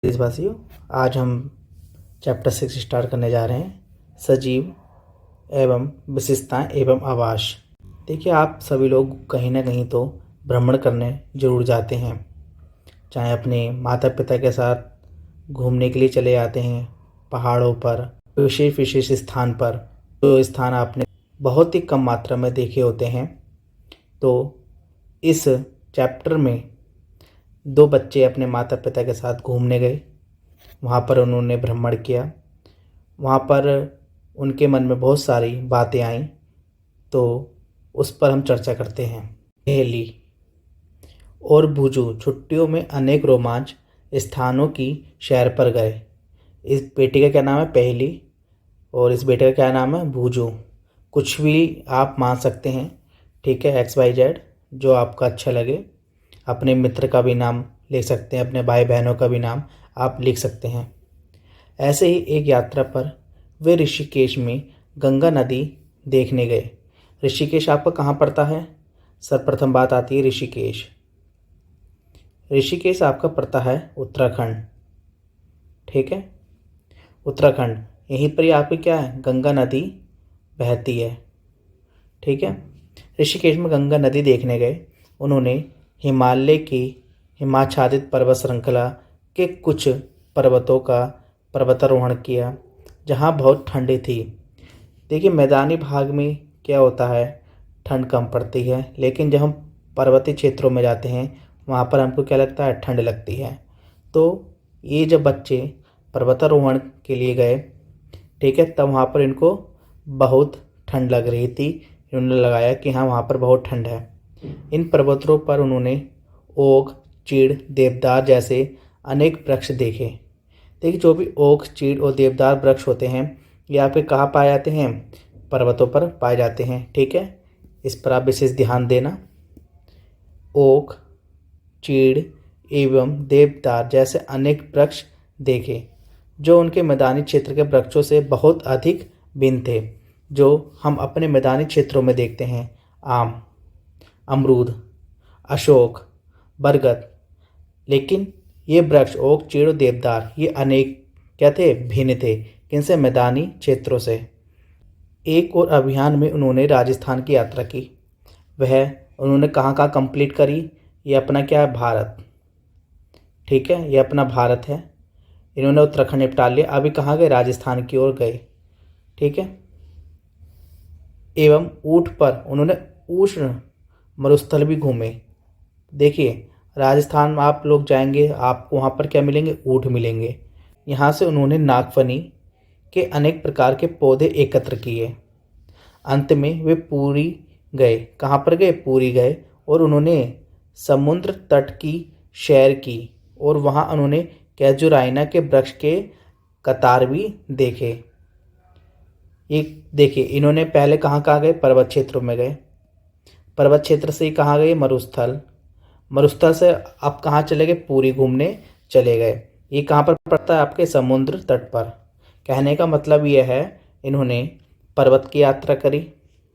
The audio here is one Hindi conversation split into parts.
देशवासियों, आज हम चैप्टर 6 स्टार्ट करने जा रहे हैं, सजीव एवं विशेषताएं एवं आवास। देखिए, आप सभी लोग कहीं ना कहीं तो भ्रमण करने जरूर जाते हैं, चाहे अपने माता पिता के साथ घूमने के लिए चले जाते हैं पहाड़ों पर, विशेष विशेष स्थान पर, जो स्थान आपने बहुत ही कम मात्रा में देखे होते हैं। तो इस चैप्टर में दो बच्चे अपने माता पिता के साथ घूमने गए, वहाँ पर उन्होंने भ्रमण किया। वहाँ पर उनके मन में बहुत सारी बातें आईं, तो उस पर हम चर्चा करते हैं। पहेली और भूजू छुट्टियों में अनेक रोमांच स्थानों की सैर पर गए। इस बेटे का क्या नाम है? पहेली। और इस बेटे का क्या नाम है? भूजू। कुछ भी आप मान सकते हैं, ठीक है, XYZ, जो आपका अच्छा लगे। अपने मित्र का भी नाम लिख सकते हैं, अपने भाई बहनों का भी नाम आप लिख सकते हैं। ऐसे ही एक यात्रा पर वे ऋषिकेश में गंगा नदी देखने गए। ऋषिकेश आपका कहाँ पड़ता है? सर्वप्रथम बात आती है ऋषिकेश। ऋषिकेश आपका पड़ता है उत्तराखंड, ठीक है, उत्तराखंड। यहीं पर ही आपकी क्या है? गंगा नदी बहती है, ठीक है। ऋषिकेश में गंगा नदी देखने गए। उन्होंने हिमालय की हिमाच्छादित पर्वत श्रृंखला के कुछ पर्वतों का पर्वतारोहण किया, जहाँ बहुत ठंडी थी। देखिए, मैदानी भाग में क्या होता है, ठंड कम पड़ती है, लेकिन जब हम पर्वतीय क्षेत्रों में जाते हैं वहाँ पर हमको क्या लगता है? ठंड लगती है। तो ये जब बच्चे पर्वतारोहण के लिए गए, ठीक है, तब वहाँ पर इनको बहुत ठंड लग रही थी। इन्होंने लगाया कि हाँ, वहाँ पर बहुत ठंड है। इन पर्वतों पर उन्होंने ओक, चीड़, देवदार जैसे अनेक वृक्ष देखे। देखिए, जो भी ओक, चीड़ और देवदार वृक्ष होते हैं, ये आपके कहाँ पाए जाते हैं? पर्वतों पर पाए जाते हैं, ठीक है। इस पर आप विशेष ध्यान देना। ओक, चीड़ एवं देवदार जैसे अनेक वृक्ष देखे, जो उनके मैदानी क्षेत्र के वृक्षों से बहुत अधिक भिन्न थे, जो हम अपने मैदानी क्षेत्रों में देखते हैं। आम, अमरूद, अशोक, बरगद। लेकिन ये वृक्ष ओक, चीड़ और देवदार ये अनेक क्या थे? भिन्न थे। किनसे? मैदानी क्षेत्रों से। एक और अभियान में उन्होंने राजस्थान की यात्रा की। वह उन्होंने कहाँ कहाँ कंप्लीट करी? ये अपना क्या है? भारत, ठीक है, ये अपना भारत है। इन्होंने उत्तराखंड निपटा लिया। अभी कहाँ गए? राजस्थान की ओर गए, ठीक है। एवं ऊँट पर उन्होंने उष्ण मरुस्थल भी घूमे। देखिए, राजस्थान में आप लोग जाएंगे, आपको वहाँ पर क्या मिलेंगे? ऊँट मिलेंगे। यहाँ से उन्होंने नागफनी के अनेक प्रकार के पौधे एकत्र किए। अंत में वे पुरी गए। कहाँ पर गए? पुरी गए। और उन्होंने समुद्र तट की सैर की, और वहाँ उन्होंने कैजुराइना के वृक्ष के कतार भी देखे। ये देखिए, इन्होंने पहले कहाँ कहाँ गए? पर्वत क्षेत्रों में गए। पर्वत क्षेत्र से ही कहाँ गए? मरुस्थल। मरुस्थल से आप कहाँ चले गए? पूरी घूमने चले गए। ये कहाँ पर पड़ता है? आपके समुद्र तट पर। कहने का मतलब यह है, इन्होंने पर्वत की यात्रा करी,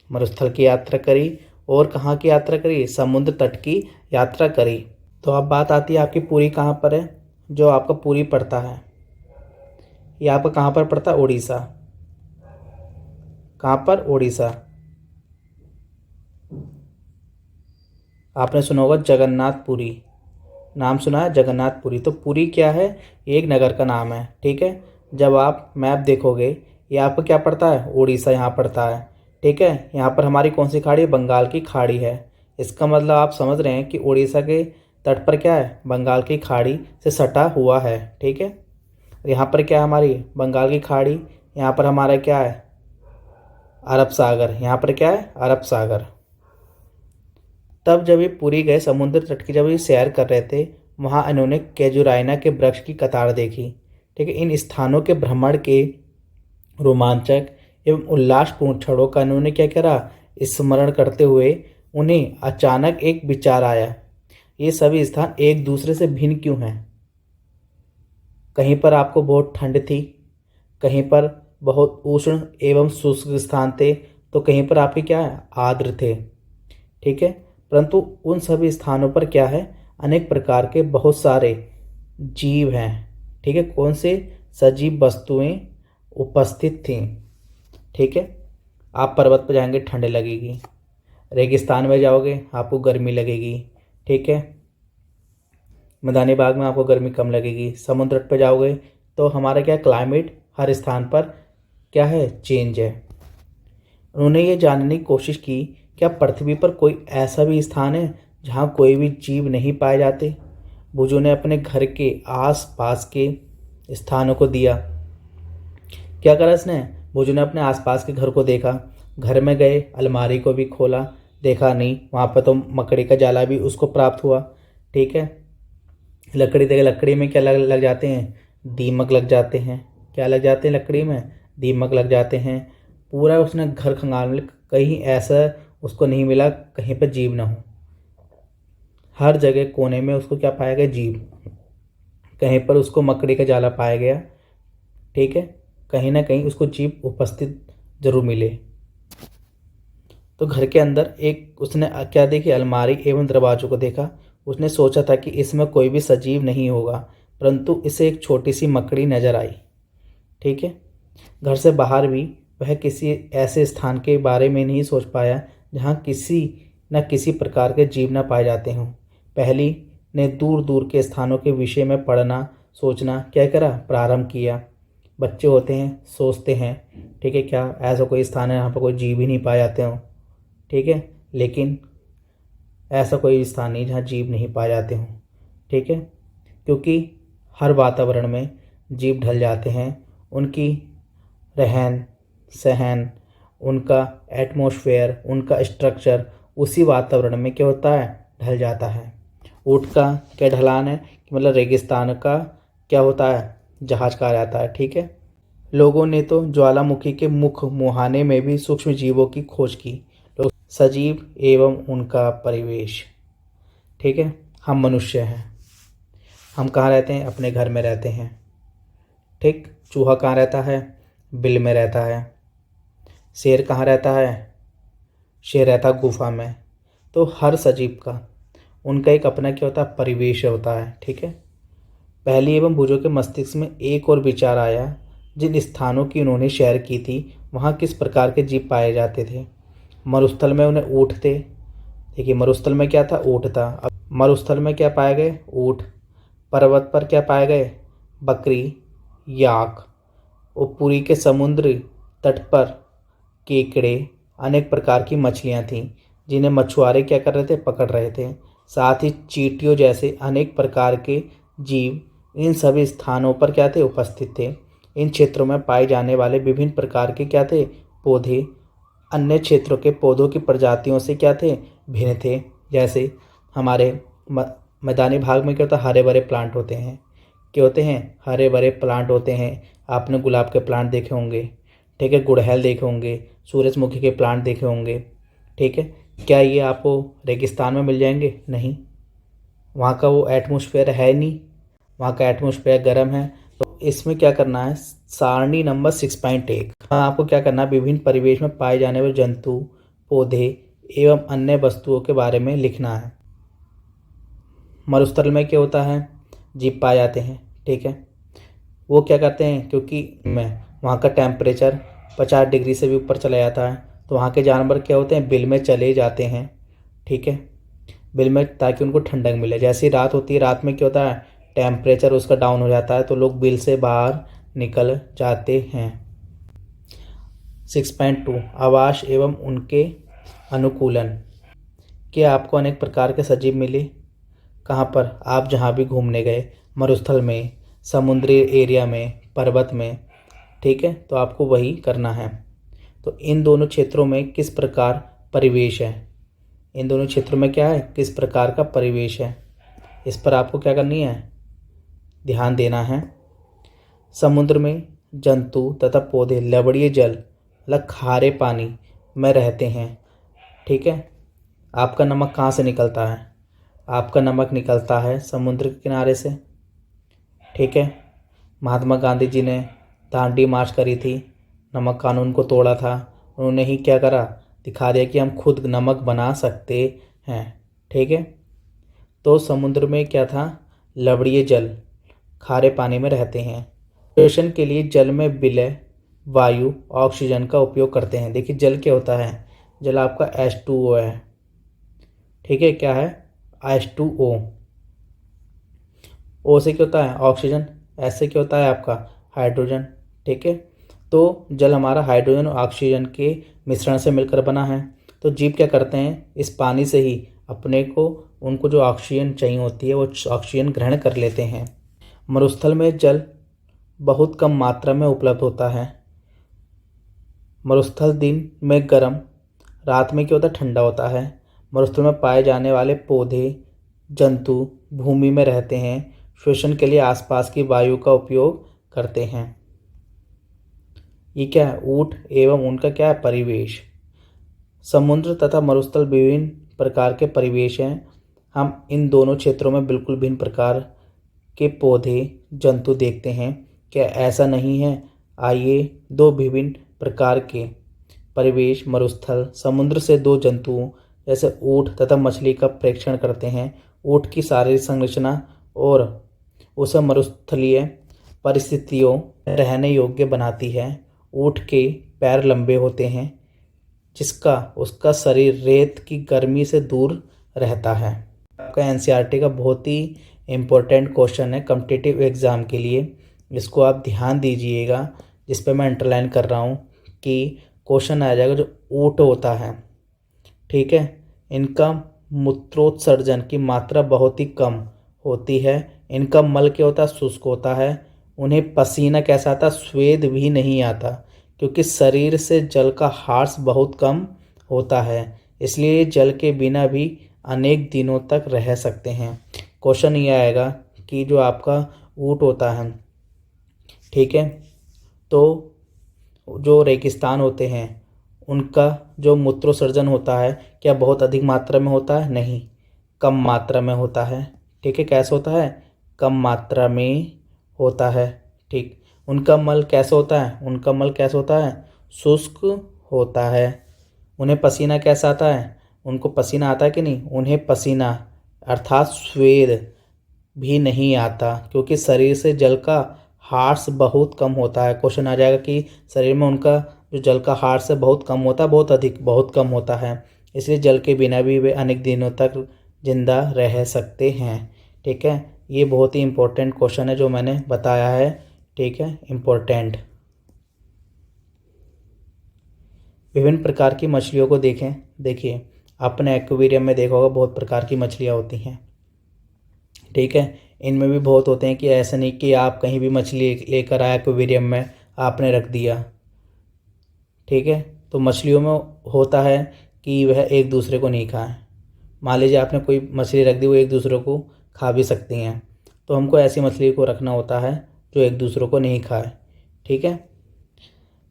मरुस्थल की यात्रा करी, और कहाँ की यात्रा करी? समुद्र तट की यात्रा करी। तो अब बात आती है आपकी पूरी कहाँ पर है? जो आपका पूरी पड़ता है, ये आपका कहाँ पर पड़ता है? उड़ीसा। कहाँ पर? उड़ीसा। आपने सुना होगा जगन्नाथपुरी, नाम सुना है? जगन्नाथपुरी। तो पुरी क्या है? ये एक नगर का नाम है, ठीक है। जब आप मैप देखोगे, ये आपको क्या पड़ता है? उड़ीसा यहाँ पड़ता है, ठीक है। यहाँ पर हमारी कौन सी खाड़ी है? बंगाल की खाड़ी है। इसका मतलब आप समझ रहे हैं कि उड़ीसा के तट पर क्या है? बंगाल की खाड़ी से सटा हुआ है, ठीक है। यहाँ पर क्या है? हमारी बंगाल की खाड़ी। यहाँ पर हमारा क्या है? अरब सागर। यहाँ पर क्या है? अरब सागर। तब जब ये पुरी गए, समुद्र तट की जब ये सैर कर रहे थे, वहाँ इन्होंने कैजुराइना के वृक्ष की कतार देखी, ठीक है। इन स्थानों के भ्रमण के रोमांचक एवं उल्लासपूर्ण क्षणों का इन्होंने क्या करा? स्मरण करते हुए उन्हें अचानक एक विचार आया, ये सभी स्थान एक दूसरे से भिन्न क्यों हैं? कहीं पर आपको बहुत ठंड थी, कहीं पर बहुत उष्ण एवं शुष्क स्थान थे, तो कहीं पर आपके क्या है? आर्द्र थे, ठीक है। परंतु उन सभी स्थानों पर क्या है? अनेक प्रकार के बहुत सारे जीव हैं, ठीक है, कौन से सजीव वस्तुएं उपस्थित थीं। ठीक है, आप पर्वत पर जाएंगे ठंड लगेगी, रेगिस्तान में जाओगे आपको गर्मी लगेगी। ठीक है, मैदानी भाग में आपको गर्मी कम लगेगी, समुद्र तट पर जाओगे तो हमारा क्या क्लाइमेट हर स्थान पर क्या है, चेंज है। उन्होंने ये जानने की कोशिश की क्या पृथ्वी पर कोई ऐसा भी स्थान है जहाँ कोई भी जीव नहीं पाए जाते। बुझो ने अपने घर के आस पास के स्थानों को दिया। क्या करा इसने, बुझो ने अपने आसपास के घर को देखा, घर में गए, अलमारी को भी खोला, देखा नहीं, वहाँ पर तो मकड़ी का जाला भी उसको प्राप्त हुआ। ठीक है, लकड़ी देखे, लकड़ी में क्या लग जाते हैं, दीमक लग जाते हैं। क्या लग जाते हैं लकड़ी में, दीमक लग जाते हैं। पूरा उसने घर खंगाल में, कहीं ऐसा उसको नहीं मिला कहीं पर जीव ना हो। हर जगह कोने में उसको क्या पाया गया, जीव। कहीं पर उसको मकड़ी का जाला पाया गया। ठीक है, कहीं ना कहीं उसको जीव उपस्थित जरूर मिले। तो घर के अंदर एक उसने क्या देखी, अलमारी एवं दरवाजों को देखा। उसने सोचा था कि इसमें कोई भी सजीव नहीं होगा, परंतु इसे एक छोटी सी मकड़ी नजर आई। ठीक है, घर से बाहर भी वह किसी ऐसे स्थान के बारे में नहीं सोच पाया जहाँ किसी न किसी प्रकार के जीव न पाए जाते हों। पहली ने दूर दूर के स्थानों के विषय में पढ़ना सोचना क्या करा, प्रारंभ किया। बच्चे होते हैं, सोचते हैं, ठीक है, क्या ऐसा कोई स्थान है यहाँ पर कोई जीव ही नहीं पाए जाते हों। ठीक है, लेकिन ऐसा कोई स्थान नहीं जहाँ जीव नहीं पाए जाते हों। ठीक है, क्योंकि हर वातावरण में जीव ढल जाते हैं। उनकी रहन सहन, उनका एटमॉस्फेयर, उनका स्ट्रक्चर उसी वातावरण में क्या होता है, ढल जाता है। ऊँट का क्या ढलान है कि मतलब रेगिस्तान का क्या होता है, जहाज कहा जाता है। ठीक है, लोगों ने तो ज्वालामुखी के मुख मुहाने में भी सूक्ष्म जीवों की खोज की। लोग सजीव एवं उनका परिवेश। ठीक है, हम मनुष्य हैं, हम कहाँ रहते हैं, अपने घर में रहते हैं। ठीक, चूहा कहाँ रहता है, बिल में रहता है। शेर कहाँ रहता है, शेर रहता है गुफा में। तो हर सजीव का उनका एक अपना क्या होता है, परिवेश होता है। ठीक है, पहली एवं भुजों के मस्तिष्क में एक और विचार आया, जिन स्थानों की उन्होंने सैर की थी वहाँ किस प्रकार के जीव पाए जाते थे। मरुस्थल में उन्हें ऊँट थे। देखिए, मरुस्थल में क्या था, ऊँट था। अब मरुस्थल में क्या पाए गए, ऊँट। पर्वत पर क्या पाए गए, बकरी, याक। और पुरी के समुद्र तट पर केकड़े, अनेक प्रकार की मछलियाँ थीं जिन्हें मछुआरे क्या कर रहे थे, पकड़ रहे थे। साथ ही चींटियों जैसे अनेक प्रकार के जीव इन सभी स्थानों पर क्या थे, उपस्थित थे। इन क्षेत्रों में पाए जाने वाले विभिन्न प्रकार के क्या थे, पौधे अन्य क्षेत्रों के पौधों की प्रजातियों से क्या थे, भिन्न थे। जैसे हमारे मैदानी भाग में क्या होता है, हरे भरे प्लांट होते हैं। क्या होते हैं, हरे भरे प्लांट होते हैं। आपने गुलाब के प्लांट देखे होंगे, ठीक है, गुड़हल देखे होंगे, सूरजमुखी के प्लांट देखे होंगे। ठीक है, क्या ये आपको रेगिस्तान में मिल जाएंगे, नहीं, वहाँ का वो एटमॉस्फेयर है नहीं, वहाँ का एटमॉस्फेयर गर्म है। तो इसमें क्या करना है, सारणी नंबर 6.1, हाँ, आपको क्या करना है, विभिन्न परिवेश में पाए जाने वाले जंतु, पौधे एवं अन्य वस्तुओं के बारे में लिखना है। मरुस्थल में क्या होता है, जीव पाए जाते हैं। ठीक है, वो क्या करते हैं, क्योंकि वहाँ का टेम्परेचर 50 डिग्री से भी ऊपर चला जाता है, तो वहाँ के जानवर क्या होते हैं, बिल में चले जाते हैं। ठीक है, बिल में, ताकि उनको ठंडक मिले। जैसी रात होती है, रात में क्या होता है, टेम्परेचर उसका डाउन हो जाता है, तो लोग बिल से बाहर निकल जाते हैं। 6.2 आवास एवं उनके अनुकूलन। क्या आपको अनेक प्रकार के सजीव मिले, कहाँ पर, आप जहाँ भी घूमने गए, मरुस्थल में, समुद्री एरिया में, पर्वत में। ठीक है, तो आपको वही करना है। तो इन दोनों क्षेत्रों में किस प्रकार परिवेश है, इन दोनों क्षेत्रों में क्या है, किस प्रकार का परिवेश है, इस पर आपको क्या करनी है, ध्यान देना है। समुद्र में जंतु तथा पौधे लवणीय जल मतलब खारे पानी में रहते हैं। ठीक है, आपका नमक कहाँ से निकलता है, आपका नमक निकलता है समुद्र के किनारे से। ठीक है, महात्मा गांधी जी ने दांडी मार्च करी थी, नमक कानून को तोड़ा था। उन्होंने ही क्या करा, दिखा दिया कि हम खुद नमक बना सकते हैं। ठीक है, तो समुद्र में क्या था, लवणीय जल, खारे पानी में रहते हैं। श्वसन के लिए जल में विलय, वायु, ऑक्सीजन का उपयोग करते हैं। देखिए जल क्या होता है, जल आपका H2O है, ठीक है, क्या है, H2O। O से क्या होता है ऑक्सीजन, S से क्या होता है आपका हाइड्रोजन, ठीक है। तो जल हमारा हाइड्रोजन और ऑक्सीजन के मिश्रण से मिलकर बना है। तो जीव क्या करते हैं, इस पानी से ही अपने को उनको जो ऑक्सीजन चाहिए होती है वो ऑक्सीजन ग्रहण कर लेते हैं। मरुस्थल में जल बहुत कम मात्रा में उपलब्ध होता है। मरुस्थल दिन में गर्म, रात में क्या होता है ठंडा होता है। मरुस्थल में पाए जाने वाले पौधे, जंतु भूमि में रहते हैं, श्वसन के लिए आसपास की वायु का उपयोग करते हैं। ये क्या है, ऊँट एवं उनका क्या है परिवेश। समुद्र तथा मरुस्थल विभिन्न प्रकार के परिवेश हैं। हम इन दोनों क्षेत्रों में बिल्कुल भिन्न प्रकार के पौधे, जंतु देखते हैं। क्या ऐसा नहीं है? आइए दो विभिन्न प्रकार के परिवेश मरुस्थल समुद्र से दो जंतुओं जैसे ऊँट तथा मछली का प्रेक्षण करते हैं। ऊँट की शारीरिक संरचना और उसे मरुस्थलीय परिस्थितियों रहने योग्य बनाती है। ऊँट के पैर लंबे होते हैं जिसका उसका शरीर रेत की गर्मी से दूर रहता है। आपका एनसीईआरटी का बहुत ही इम्पोर्टेंट क्वेश्चन है कॉम्पिटिटिव एग्ज़ाम के लिए, इसको आप ध्यान दीजिएगा। जिस पे मैं अंडरलाइन कर रहा हूँ कि क्वेश्चन आ जाएगा जो ऊँट होता है, ठीक है, इनका मूत्रोत्सर्जन की मात्रा बहुत ही कम होती है। इनका मल क्या होता है, शुष्क होता है। उन्हें पसीना कैसा आता, स्वेद भी नहीं आता, क्योंकि शरीर से जल का ह्रास बहुत कम होता है, इसलिए जल के बिना भी अनेक दिनों तक रह सकते हैं। क्वेश्चन ये आएगा कि जो आपका ऊँट होता है, ठीक है, तो जो रेगिस्तान होते हैं उनका जो मूत्रोत्सर्जन होता है क्या बहुत अधिक मात्रा में होता है? नहीं, कम मात्रा में होता है, ठीक है। कैसे होता है? कम मात्रा में होता है, ठीक। उनका मल कैसा होता है? उनका मल कैसा होता है? शुष्क होता है। उन्हें पसीना कैसा आता है? उनको पसीना आता है कि नहीं? उन्हें पसीना अर्थात स्वेद भी नहीं आता, क्योंकि शरीर से जल का ह्रास बहुत कम होता है। क्वेश्चन आ जाएगा कि शरीर में उनका जो जल का ह्रास है बहुत कम होता है, बहुत कम होता है, इसलिए जल के बिना भी वे अनेक दिनों तक जिंदा रह सकते हैं, ठीक है। ये बहुत ही इम्पोर्टेंट क्वेश्चन है जो मैंने बताया है, ठीक है, इम्पोर्टेंट। विभिन्न प्रकार की मछलियों को देखें। देखिए अपने एक्वेरियम में देखा होगा बहुत प्रकार की मछलियाँ होती हैं, ठीक है। इनमें भी बहुत होते हैं कि ऐसा नहीं कि आप कहीं भी मछली लेकर आए एक्वेरियम में आपने रख दिया, ठीक है। तो मछलियों में होता है कि वह एक दूसरे को नहीं खाएं। मान लीजिए आपने कोई मछली रख दी, वो एक दूसरे को खा भी सकती हैं, तो हमको ऐसी मछली को रखना होता है जो एक दूसरे को नहीं खाए, ठीक है।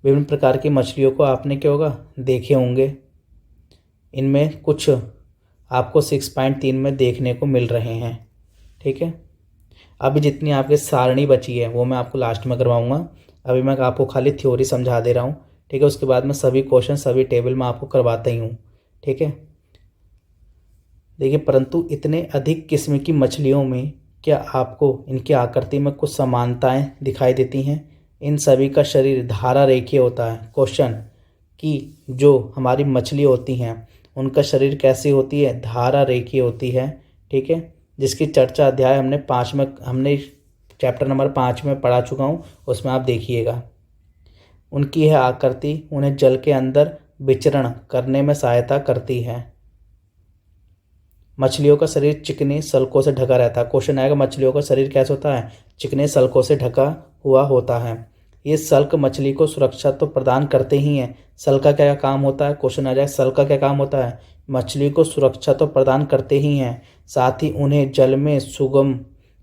विभिन्न प्रकार की मछलियों को आपने क्या होगा देखे होंगे। इनमें कुछ आपको 6.3 में देखने को मिल रहे हैं, ठीक है। अभी जितनी आपकी सारणी बची है वो मैं आपको लास्ट में करवाऊंगा। अभी मैं आपको खाली थ्योरी समझा दे रहा हूँ, ठीक है। उसके बाद में सभी क्वेश्चन सभी टेबल में आपको करवाता ही हूँ, ठीक है। देखिए परंतु इतने अधिक किस्म की मछलियों में क्या आपको इनकी आकृति में कुछ समानताएं दिखाई देती हैं? इन सभी का शरीर धारा रेखीय होता है। क्वेश्चन कि जो हमारी मछली होती हैं उनका शरीर कैसी होती है? धारा रेखीय होती है, ठीक है, जिसकी चर्चा अध्याय हमने चैप्टर नंबर 5 में पढ़ा चुका हूँ, उसमें आप देखिएगा। उनकी यह आकृति उन्हें जल के अंदर विचरण करने में सहायता करती है। मछलियों का शरीर चिकने सल्कों से ढका रहता है। क्वेश्चन आएगा मछलियों का शरीर कैसा होता है? चिकने सल्कों से ढका हुआ होता है। ये सल्क मछली को सुरक्षा तो प्रदान करते ही हैं। सल्क का क्या काम होता है? क्वेश्चन आ जाए सल्क का क्या काम होता है? मछली को सुरक्षा तो प्रदान करते ही हैं, साथ ही उन्हें जल में सुगम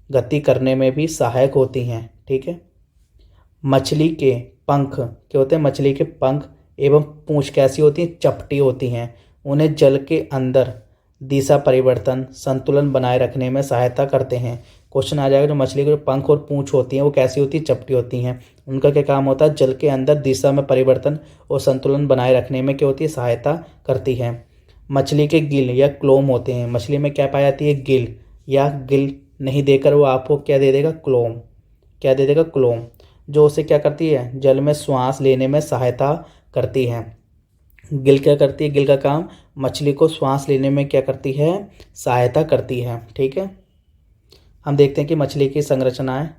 गति करने में भी सहायक होती हैं, ठीक है। मछली के पंख क्या होते हैं? मछली के पंख एवं पूंछ कैसी होती हैं? चपटी होती हैं। उन्हें जल के अंदर दिशा परिवर्तन संतुलन बनाए रखने में सहायता करते हैं। क्वेश्चन आ जाएगा जो मछली के जो पंख और पूंछ होती हैं वो कैसी होती है? चपटी होती हैं। उनका क्या काम होता है? जल के अंदर दिशा में परिवर्तन और संतुलन बनाए रखने में क्या होती है? सहायता करती है। मछली के गिल या क्लोम होते हैं। मछली में क्या पाई जाती है? गिल, या गिल नहीं देकर वो आपको क्या दे देगा? क्लोम, क्या दे देगा, क्लोम, जो उसे क्या करती है, जल में श्वास लेने में सहायता करती है। गिल क्या करती है, गिल का काम मछली को श्वास लेने में क्या करती है, सहायता करती है। ठीक है, हम देखते हैं कि मछली की संरचनाएं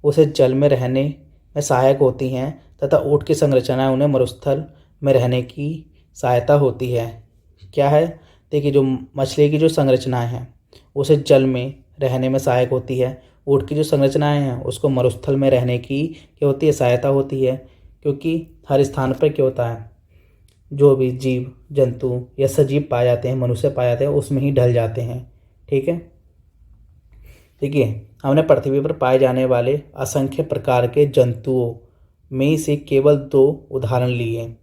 उसे जल में रहने में सहायक होती हैं तथा ऊँट की संरचनाएं उन्हें मरुस्थल में रहने की सहायता होती है। क्या है, देखिए जो मछली की जो संरचनाएं हैं उसे जल में रहने में सहायक होती है, ऊँट की जो संरचनाएं हैं उसको मरुस्थल में रहने की क्या होती है, सहायता होती है। क्योंकि हर स्थान पर क्या होता है, जो भी जीव जंतु या सजीव पाए जाते हैं, मनुष्य पाए जाते हैं, उसमें ही ढल जाते हैं। ठीक है, देखिए हमने पृथ्वी पर पाए जाने वाले असंख्य प्रकार के जंतुओं में से केवल 2 उदाहरण लिए।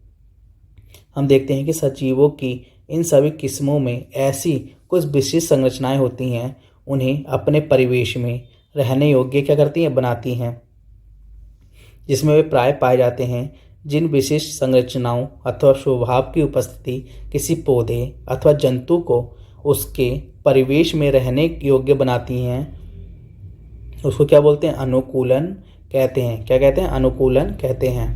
हम देखते हैं कि सजीवों की इन सभी किस्मों में ऐसी कुछ विशिष्ट संरचनाएं होती हैं, उन्हें अपने परिवेश में रहने योग्य क्या करती हैं, बनाती हैं, जिसमें वे प्राय पाए जाते हैं। जिन विशिष्ट संरचनाओं अथवा स्वभाव की उपस्थिति किसी पौधे अथवा जंतु को उसके परिवेश में रहने योग्य बनाती हैं, उसको क्या बोलते हैं, अनुकूलन कहते हैं। क्या कहते हैं, अनुकूलन कहते हैं।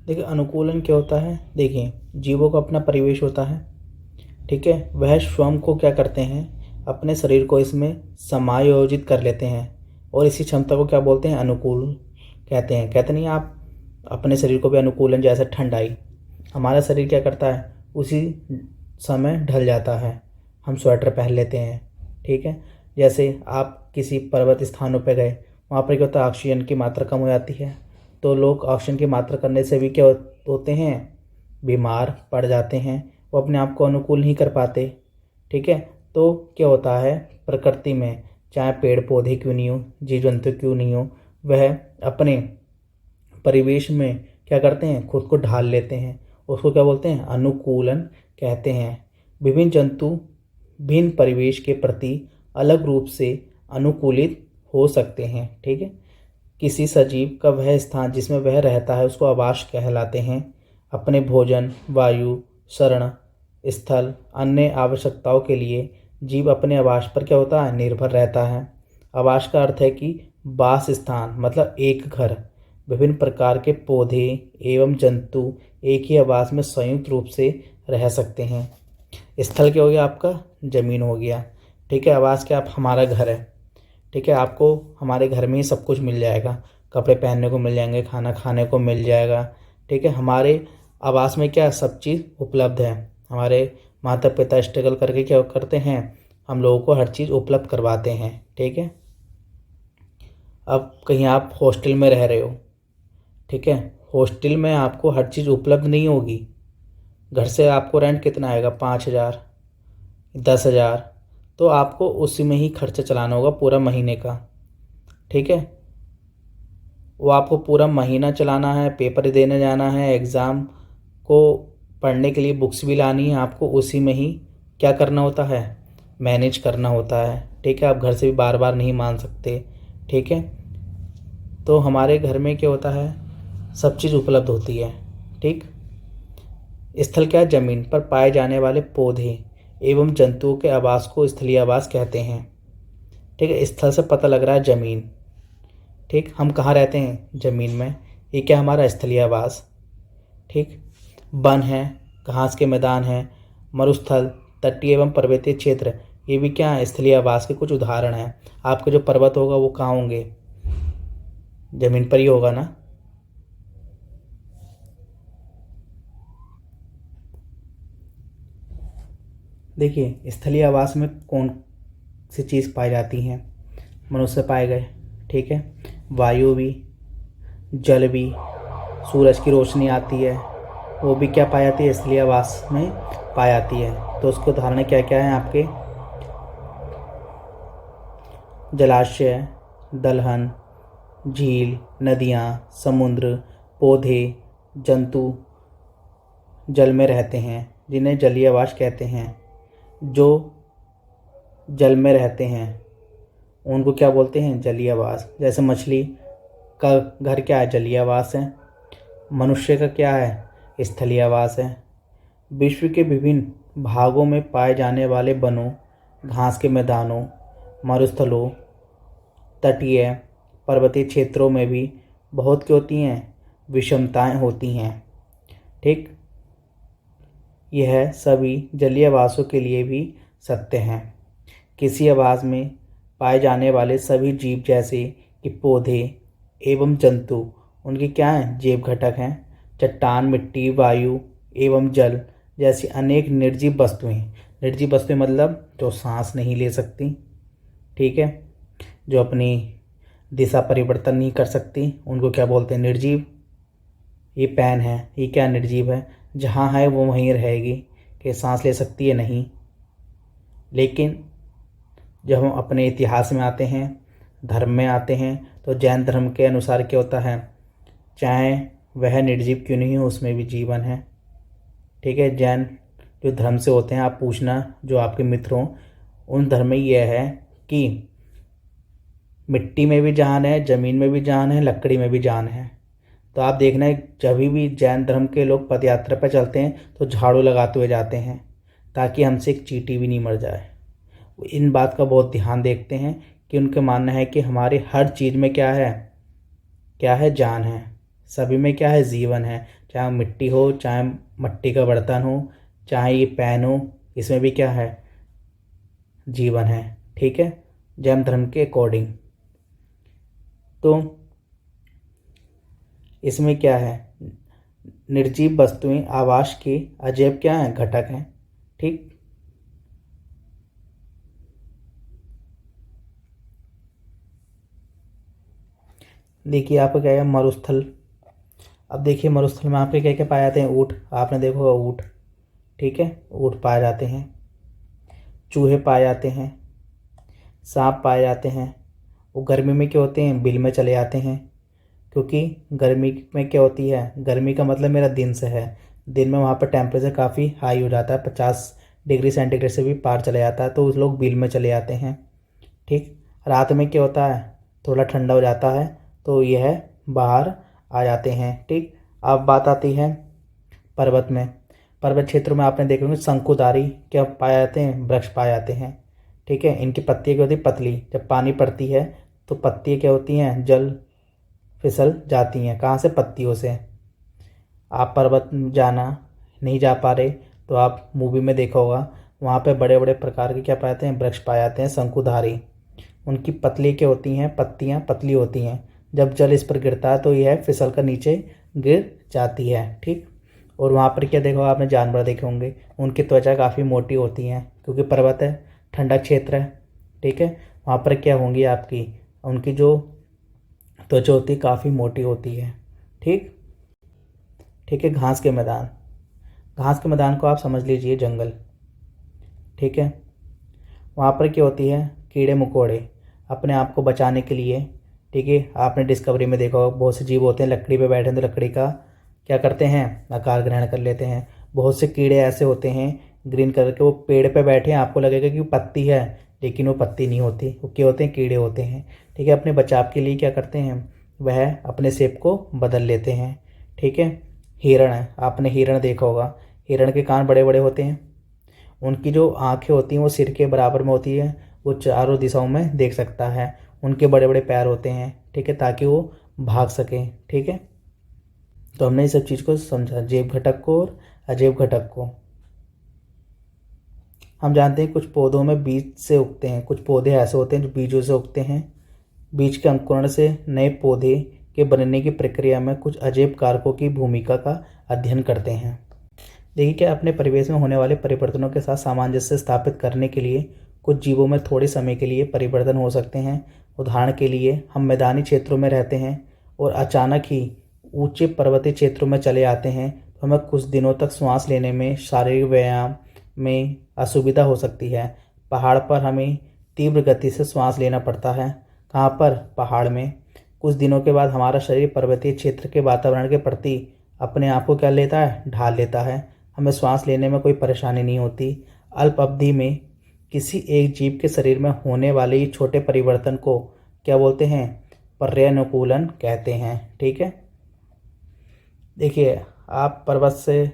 देखिए अनुकूलन क्या होता है, देखिए जीवों का अपना परिवेश होता है। ठीक है, वह स्वयं को क्या करते हैं, अपने शरीर को इसमें समायोजित कर लेते हैं और इसी क्षमता को क्या बोलते हैं, अनुकूल कहते हैं। कहते नहीं आप अपने शरीर को भी अनुकूलन, जैसे ठंडाई, हमारा शरीर क्या करता है, उसी समय ढल जाता है, हम स्वेटर पहन लेते हैं। ठीक है, जैसे आप किसी पर्वत स्थानों पर गए, वहाँ पर क्या होता है, ऑक्सीजन की मात्रा कम हो जाती है, तो लोग ऑक्सीजन की मात्रा करने से भी क्या होते हैं, बीमार पड़ जाते हैं, वो अपने आप को अनुकूल नहीं कर पाते। ठीक है, तो क्या होता है, प्रकृति में चाहे पेड़ पौधे क्यों नहीं हो, जीव जंतु क्यों नहीं हो, वह अपने परिवेश में क्या करते हैं, खुद को ढाल लेते हैं, उसको क्या बोलते हैं, अनुकूलन कहते हैं। विभिन्न जंतु भिन्न परिवेश के प्रति अलग रूप से अनुकूलित हो सकते हैं। ठीक है, किसी सजीव का वह स्थान जिसमें वह रहता है उसको आवास कहलाते हैं। अपने भोजन, वायु, शरण स्थल, अन्य आवश्यकताओं के लिए जीव अपने आवास पर क्या होता है, निर्भर रहता है। आवास का अर्थ है कि वास स्थान, मतलब एक घर। विभिन्न प्रकार के पौधे एवं जंतु एक ही आवास में संयुक्त रूप से रह सकते हैं। स्थल क्या हो गया आपका, जमीन हो गया। ठीक है, आवास क्या, आप हमारा घर है। ठीक है, आपको हमारे घर में ही सब कुछ मिल जाएगा, कपड़े पहनने को मिल जाएंगे, खाना खाने को मिल जाएगा। ठीक है, हमारे आवास में क्या सब चीज़ उपलब्ध है। हमारे माता पिता स्ट्रगल करके क्या करते हैं, हम लोगों को हर चीज़ उपलब्ध करवाते हैं। ठीक है, अब कहीं आप हॉस्टल में रह रहे हो, ठीक है, हॉस्टल में आपको हर चीज़ उपलब्ध नहीं होगी। घर से आपको रेंट कितना आएगा, 5,000, 10,000, तो आपको उसी में ही खर्चा चलाना होगा पूरा महीने का। ठीक है, वो आपको पूरा महीना चलाना है, पेपर देने जाना है, एग्ज़ाम को पढ़ने के लिए बुक्स भी लानी है, आपको उसी में ही क्या करना होता है, मैनेज करना होता है। ठीक है, आप घर से भी बार बार नहीं मान सकते। ठीक है, तो हमारे घर में क्या होता है, सब चीज़ उपलब्ध होती है। ठीक, स्थल क्या है, जमीन पर पाए जाने वाले पौधे एवं जंतुओं के आवास को स्थलीय आवास कहते हैं। ठीक है, स्थल से पता लग रहा है जमीन। ठीक, हम कहाँ रहते हैं, ज़मीन में, ये क्या हमारा स्थलीय आवास। ठीक, वन है, घास के मैदान हैं, मरुस्थल, तटीय एवं पर्वतीय क्षेत्र, ये भी क्या है, स्थलीय आवास के कुछ उदाहरण हैं। आपके जो पर्वत होगा वो कहाँ होंगे, ज़मीन पर ही होगा ना। देखिए स्थलीय आवास में कौन सी चीज़ पाई जाती हैं, मनुष्य पाए गए। ठीक है, वायु भी, जल भी, सूरज की रोशनी आती है, वो भी क्या पाई जाती है, स्थलीय आवास में पाई जाती है। तो उसके उदाहरण क्या क्या हैं आपके, जलाशय, दलहन, झील, नदियाँ, समुद्र, पौधे, जंतु जल में रहते हैं जिन्हें जलीय आवास कहते हैं। जो जल में रहते हैं उनको क्या बोलते हैं, जलीय आवास। जैसे मछली का घर क्या है, जलीय आवास है। मनुष्य का क्या है, स्थलीय आवास है। विश्व के विभिन्न भागों में पाए जाने वाले वनों, घास के मैदानों, मरुस्थलों, तटीय पर्वतीय क्षेत्रों में भी बहुत क्या होती हैं, विषमताएं होती हैं। ठीक, यह सभी जलीय आवासों के लिए भी सत्य हैं। किसी आवास में पाए जाने वाले सभी जीव जैसे कि पौधे एवं जंतु उनके क्या हैं, जैव घटक हैं। चट्टान, मिट्टी, वायु एवं जल जैसी अनेक निर्जीव वस्तुएं, निर्जीव वस्तुएं मतलब जो सांस नहीं ले सकती, ठीक है, जो अपनी दिशा परिवर्तन नहीं कर सकती, उनको क्या बोलते हैं, निर्जीव। ये पैन है, ये क्या निर्जीव है, जहाँ है वो वहीं रहेगी, कि सांस ले सकती है नहीं। लेकिन जब हम अपने इतिहास में आते हैं, धर्म में आते हैं, तो जैन धर्म के अनुसार क्या होता है, चाहे वह निर्जीव क्यों नहीं हो उसमें भी जीवन है। ठीक है, जैन जो धर्म से होते हैं, आप पूछना जो आपके मित्र हों, उन धर्म में यह है कि मिट्टी में भी जान है, ज़मीन में भी जान है, लकड़ी में भी जान है। तो आप देखना, जब भी जैन धर्म के लोग पद यात्रा पर चलते हैं तो झाड़ू लगाते हुए जाते हैं, ताकि हमसे एक चींटी भी नहीं मर जाए। इन बात का बहुत ध्यान देखते हैं कि उनका मानना है कि हमारी हर चीज़ में क्या है, क्या है, जान है। सभी में क्या है, जीवन है। चाहे मिट्टी हो, चाहे मिट्टी का बर्तन हो, चाहे ये पैन हो, इसमें भी क्या है, जीवन है। ठीक है, जैन धर्म के अकॉर्डिंग। तो इसमें क्या है, निर्जीव वस्तुएं आवास के अजैव क्या हैं, घटक हैं। ठीक, देखिए आपका क्या है, मरुस्थल। अब देखिए मरुस्थल में आपके क्या क्या पाए जाते हैं, ऊँट, आपने देखा होगा ऊँट। ठीक है, ऊँट पाए जाते हैं, चूहे पाए जाते हैं, सांप पाए जाते हैं। वो गर्मी में क्या होते हैं, बिल में चले जाते हैं, क्योंकि गर्मी में क्या होती है, गर्मी का मतलब मेरा दिन से है, दिन में वहाँ पर टेम्परेचर काफ़ी हाई हो जाता है, 50 डिग्री सेंटीग्रेड से भी पार चले जाता है, तो उस लोग बिल में चले जाते हैं। ठीक, रात में क्या होता है, थोड़ा ठंडा हो जाता है, तो यह बाहर आ जाते हैं। ठीक, अब बात आती है पर्वत में। पर्वत क्षेत्र में आपने देखे होंगे शंकुधारी क्या पाए जाते हैं, वृक्ष पाए जाते हैं। ठीक है, इनकी पत्तियाँ क्या होती है, पतली, जब पानी पड़ती है तो पत्तियाँ क्या होती हैं, जल फिसल जाती हैं। कहाँ से, पत्तियों से। आप पर्वत जाना नहीं जा पा रहे तो आप मूवी में देखा होगा, वहाँ पे बड़े बड़े प्रकार के क्या पाए जाते हैं, वृक्ष पाए जाते हैं, शंकुधारी। उनकी पतली क्या होती हैं, पत्तियाँ पतली होती हैं, जब जल इस पर गिरता है तो यह फिसल कर नीचे गिर जाती है। ठीक, और वहाँ पर क्या देखा होगा आपने, जानवर देखे होंगे, उनकी त्वचा काफ़ी मोटी होती हैं, क्योंकि पर्वत है, ठंडा क्षेत्र है। ठीक है, वहाँ पर क्या होंगी आपकी, उनकी जो त्वचा होती है काफ़ी मोटी होती है। ठीक, ठीक है, घास के मैदान। घास के मैदान को आप समझ लीजिए जंगल। ठीक है, वहाँ पर क्या होती है, कीड़े मकोड़े अपने आप को बचाने के लिए। ठीक है, आपने डिस्कवरी में देखा होगा, बहुत से जीव होते हैं लकड़ी पे बैठे हैं तो लकड़ी का क्या करते हैं, आकार ग्रहण कर लेते हैं। बहुत से कीड़े ऐसे होते हैं ग्रीन कलर के, वो पेड़ पे बैठे हैं, आपको लगेगा कि वो पत्ती है, लेकिन वो पत्ती नहीं होती, वो क्या होते हैं, कीड़े होते हैं। ठीक है, अपने बचाव के लिए क्या करते हैं, वह अपने शेप को बदल लेते हैं। ठीक है, हिरण है, आपने हिरण देखा होगा, हिरण के कान बड़े बड़े होते हैं, उनकी जो आंखें होती हैं वो सिर के बराबर में होती है, वो चारों दिशाओं में देख सकता है। उनके बड़े बड़े पैर होते हैं, ठीक है, ताकि वो भाग सकें। ठीक है, तो हमने इस सब चीज़ को समझा, जैव घटक को और अजैव घटक को। हम जानते हैं कुछ पौधों में बीज से उगते हैं, कुछ पौधे ऐसे होते हैं जो बीजों से उगते हैं। बीज के अंकुरण से नए पौधे के बनने की प्रक्रिया में कुछ अजैव कारकों की भूमिका का अध्ययन करते हैं। देखिए क्या, अपने परिवेश में होने वाले परिवर्तनों के साथ सामंजस्य स्थापित करने के लिए कुछ जीवों में थोड़े समय के लिए परिवर्तन हो सकते हैं। उदाहरण के लिए, हम मैदानी क्षेत्रों में रहते हैं और अचानक ही ऊंचे पर्वतीय क्षेत्रों में चले आते हैं, तो हमें कुछ दिनों तक सांस लेने में, शारीरिक व्यायाम में असुविधा हो सकती है। पहाड़ पर हमें तीव्र गति से सांस लेना पड़ता है। कहाँ पर, पहाड़ में। कुछ दिनों के बाद हमारा शरीर पर्वतीय क्षेत्र के वातावरण के प्रति अपने आप को क्या लेता है, ढाल लेता है। हमें श्वास लेने में कोई परेशानी नहीं होती। अल्प अवधि में किसी एक जीव के शरीर में होने वाले ये छोटे परिवर्तन को क्या बोलते हैं, पर्यानुकूलन कहते हैं। ठीक है, देखिए आप पर्वत से,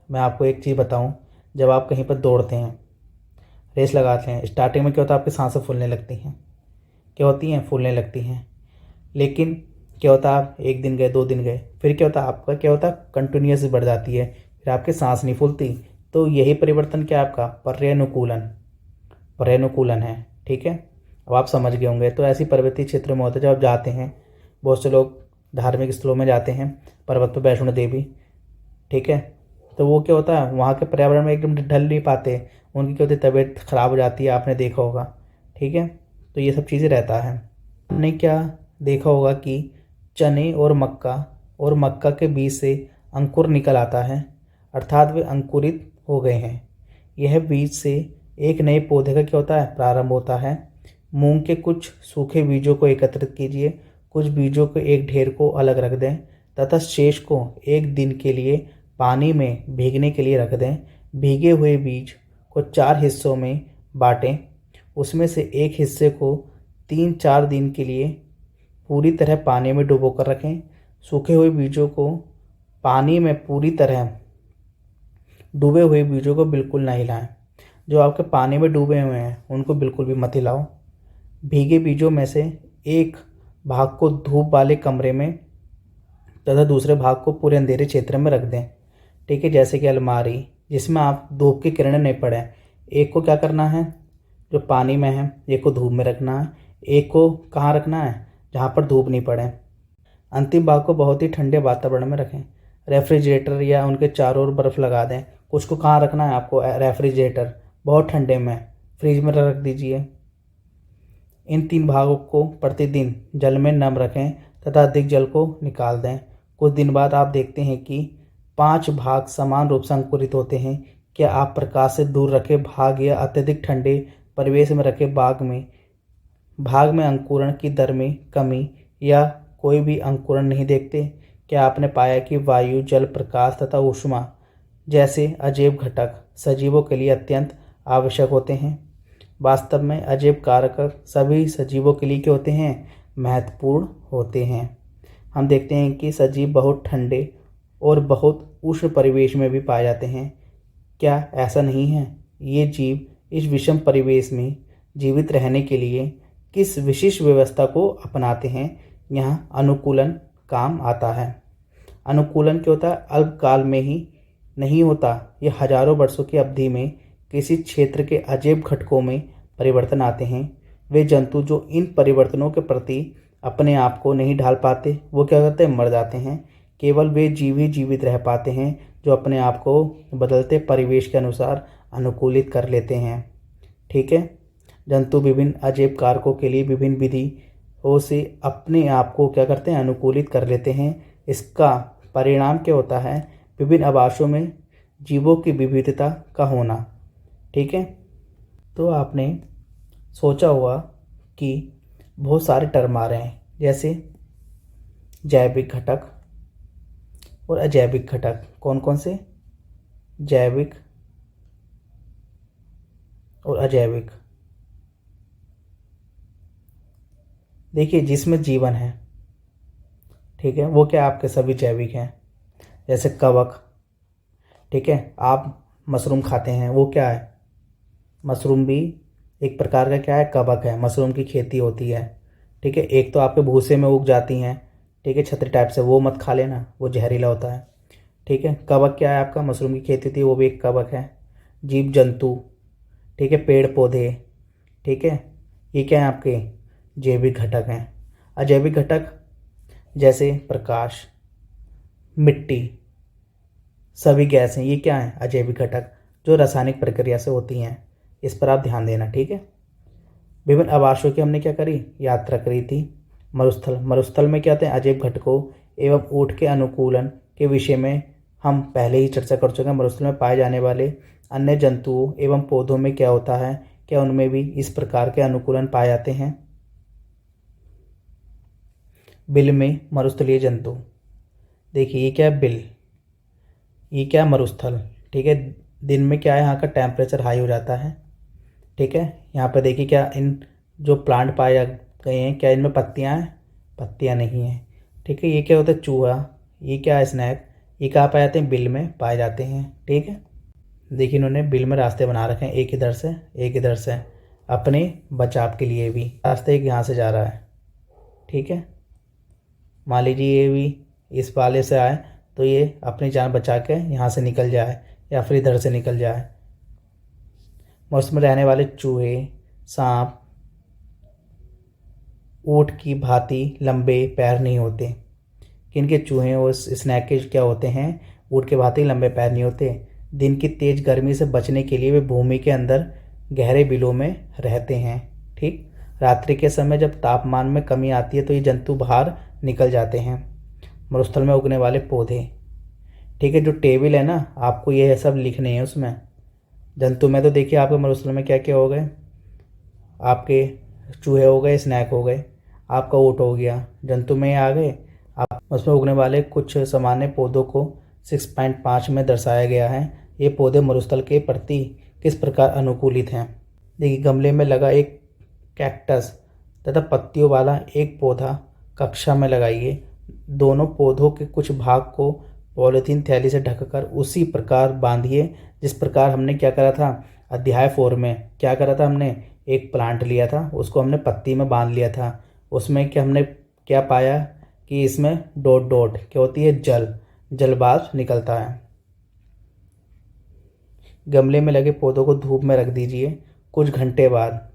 मैं आपको एक चीज़ बताऊं, जब आप कहीं पर दौड़ते हैं, रेस लगाते हैं, स्टार्टिंग में क्या होता है, आपकी सांसें फूलने लगती हैं, क्या होती हैं, फूलने लगती हैं। लेकिन क्या होता है, आप एक दिन गए, 2 दिन गए, फिर क्या होता है, आपका क्या होता है, कंटिन्यूस बढ़ जाती है, फिर आपकी सांस नहीं फूलती। तो यही परिवर्तन क्या है आपका, पर्यानुकूलन है। ठीक है, अब आप समझ गए होंगे। तो ऐसी पर्वतीय क्षेत्रों में होता है, जब आप जाते हैं, बहुत से लोग धार्मिक स्थलों में जाते हैं, पर्वत पर वैष्णो देवी, ठीक है, तो वो क्या होता है, वहाँ के पर्यावरण में एकदम ढल नहीं पाते, उनकी क्या होती है, तबीयत खराब हो जाती है, आपने देखा होगा। ठीक है, तो ये सब चीज़ें रहता है। आपने क्या देखा होगा कि चने और मक्का के बीज से अंकुर निकल आता है, अर्थात वे अंकुरित हो गए हैं। यह बीज से एक नए पौधे का क्या होता है, प्रारंभ होता है। मूंग के कुछ सूखे बीजों को एकत्रित कीजिए, कुछ बीजों को एक ढेर को अलग रख दें तथा शेष को एक दिन के लिए पानी में भीगने के लिए रख दें। भीगे हुए बीज को 4 हिस्सों में बांटें, उसमें से एक हिस्से को 3-4 दिन के लिए पूरी तरह पानी में डुबो कर रखें। सूखे हुए बीजों को पानी में पूरी तरह डूबे हुए बीजों को बिल्कुल ना हिलाएं। जो आपके पानी में डूबे हुए हैं उनको बिल्कुल भी मत हिलाओ। भीगे बीजों में से एक भाग को धूप वाले कमरे में तथा दूसरे भाग को पूरे अंधेरे क्षेत्र में रख दें। ठीक है, जैसे कि अलमारी जिसमें आप धूप की किरणें नहीं पड़े। एक को क्या करना है, जो पानी में है, एक को धूप में रखना है, एक को कहाँ रखना है, जहाँ पर धूप नहीं पड़े। अंतिम भाग को बहुत ही ठंडे वातावरण में रखें। रेफ्रिजरेटर या उनके चारों ओर बर्फ़ लगा दें। कुछ को कहाँ रखना है आपको, रेफ्रिजरेटर, बहुत ठंडे में, फ्रिज में रख दीजिए। इन 3 भागों को प्रतिदिन जल में नम रखें तथा अधिक जल को निकाल दें। कुछ दिन बाद आप देखते हैं कि 5 भाग समान रूप से अंकुरित होते हैं। क्या आप प्रकाश से दूर रखे भाग या अत्यधिक ठंडे परिवेश में रखे भाग में अंकुरण की दर में कमी या कोई भी अंकुरण नहीं देखते? क्या आपने पाया कि वायु, जल, प्रकाश तथा ऊष्मा जैसे अजैव घटक सजीवों के लिए अत्यंत आवश्यक होते हैं? वास्तव में अजैव कारक सभी सजीवों के लिए क्या होते हैं, महत्वपूर्ण होते हैं। हम देखते हैं कि सजीव बहुत ठंडे और बहुत उष्ण परिवेश में भी पाए जाते हैं। क्या ऐसा नहीं है? ये जीव इस विषम परिवेश में जीवित रहने के लिए किस विशिष्ट व्यवस्था को अपनाते हैं, यहाँ अनुकूलन काम आता है। अनुकूलन क्या होता है, अल्पकाल में ही नहीं होता, यह हजारों वर्षों की अवधि में किसी क्षेत्र के अजैव घटकों में परिवर्तन आते हैं। वे जंतु जो इन परिवर्तनों के प्रति अपने आप को नहीं ढाल पाते, वो क्या करते हैं, मर जाते हैं। केवल वे जीव ही जीवित रह पाते हैं जो अपने आप को बदलते परिवेश के अनुसार अनुकूलित कर लेते हैं। ठीक है, जंतु विभिन्न अजैव कारकों के लिए विभिन्न विधियों से अपने आप को क्या करते हैं, अनुकूलित कर लेते हैं। इसका परिणाम क्या होता है, विभिन्न आवासों में जीवों की विविधता का होना। ठीक है, तो आपने सोचा होगा कि बहुत सारे टर्म आ रहे हैं, जैसे जैविक घटक और अजैविक घटक। कौन कौन से, जैविक और अजैविक। देखिए, जिसमें जीवन है, ठीक है, वो क्या आपके सभी जैविक हैं। जैसे कवक, ठीक है, आप मशरूम खाते हैं, वो क्या है, मशरूम भी एक प्रकार का क्या है, कवक है। मशरूम की खेती होती है, ठीक है। एक तो आपके भूसे में उग जाती हैं, ठीक है, छतरी टाइप से, वो मत खा लेना, वो जहरीला होता है। ठीक है, कवक क्या है आपका, मशरूम की खेती होती है, वो भी एक कवक है। जीव जंतु, ठीक है, पेड़ पौधे, ठीक है, ये क्या है आपके जैविक घटक हैं। अजैविक घटक जैसे प्रकाश, मिट्टी, सभी गैसें, ये क्या है, अजैविक घटक जो रासायनिक प्रक्रिया से होती हैं। इस पर आप ध्यान देना। ठीक है, विभिन्न आवासों की हमने क्या करी, यात्रा करी थी। मरुस्थल में क्या होते हैं, अजैव घटकों एवं ऊँट के अनुकूलन के विषय में हम पहले ही चर्चा कर चुके हैं। मरुस्थल में पाए जाने वाले अन्य जंतुओं एवं पौधों में क्या होता है, क्या उनमें भी इस प्रकार के अनुकूलन पाए जाते हैं। बिल में मरुस्थलीय जंतु, देखिए ये क्या है, बिल, ये क्या मरुस्थल। ठीक है, दिन में क्या है, यहाँ का टेम्परेचर हाई हो जाता है। ठीक है, यहाँ पर देखिए क्या इन जो प्लांट पाए गए हैं, क्या इनमें पत्तियाँ हैं, पत्तियाँ नहीं हैं। ठीक है, ये क्या होता है, चूहा, ये क्या है, स्नैक, ये कहाँ पाए जाते हैं, बिल में पाए जाते हैं। ठीक है, देखिए इन्होंने बिल में रास्ते बना रखे हैं, एक इधर से एक इधर से, अपने बचाव के लिए भी। रास्ते एक यहाँ से जा रहा है, ठीक है, मान लीजिए ये भी इस वाले से आए तो ये अपनी जान बचा के यहाँ से निकल जाए या फिर इधर से निकल जाए। मरुस्थल में रहने वाले चूहे, सांप, ऊँट की भांति लंबे पैर नहीं होते। किनके? चूहे और स्नैक के क्या होते हैं? ऊँट के भांति लंबे पैर नहीं होते। दिन की तेज गर्मी से बचने के लिए वे भूमि के अंदर गहरे बिलों में रहते हैं। ठीक, रात्रि के समय जब तापमान में कमी आती है तो ये जंतु बाहर निकल जाते हैं। मरुस्थल में उगने वाले पौधे। ठीक है, जो टेबल है ना, आपको ये सब लिखने हैं उसमें। जंतु में तो देखिए आपके मरुस्थल में क्या क्या हो गए, आपके चूहे हो गए, स्नैक हो गए, आपका ऊँट हो गया, जंतु में आ गए। आप उसमें उगने वाले कुछ सामान्य पौधों को 6.5 में दर्शाया गया है। ये पौधे मरुस्थल के प्रति किस प्रकार अनुकूलित हैं? देखिए, गमले में लगा एक कैक्टस तथा पत्तियों वाला एक पौधा कक्षा में लगाइए। दोनों पौधों के कुछ भाग को पॉलीथीन थैली से ढककर उसी प्रकार बांधिए जिस प्रकार हमने क्या करा था अध्याय 4 में। क्या करा था हमने? एक प्लांट लिया था, उसको हमने पत्ती में बांध लिया था। उसमें क्या हमने क्या पाया कि इसमें डॉट डॉट क्या होती है? जलवाष्प निकलता है। गमले में लगे पौधों को धूप में रख दीजिए। कुछ घंटे बाद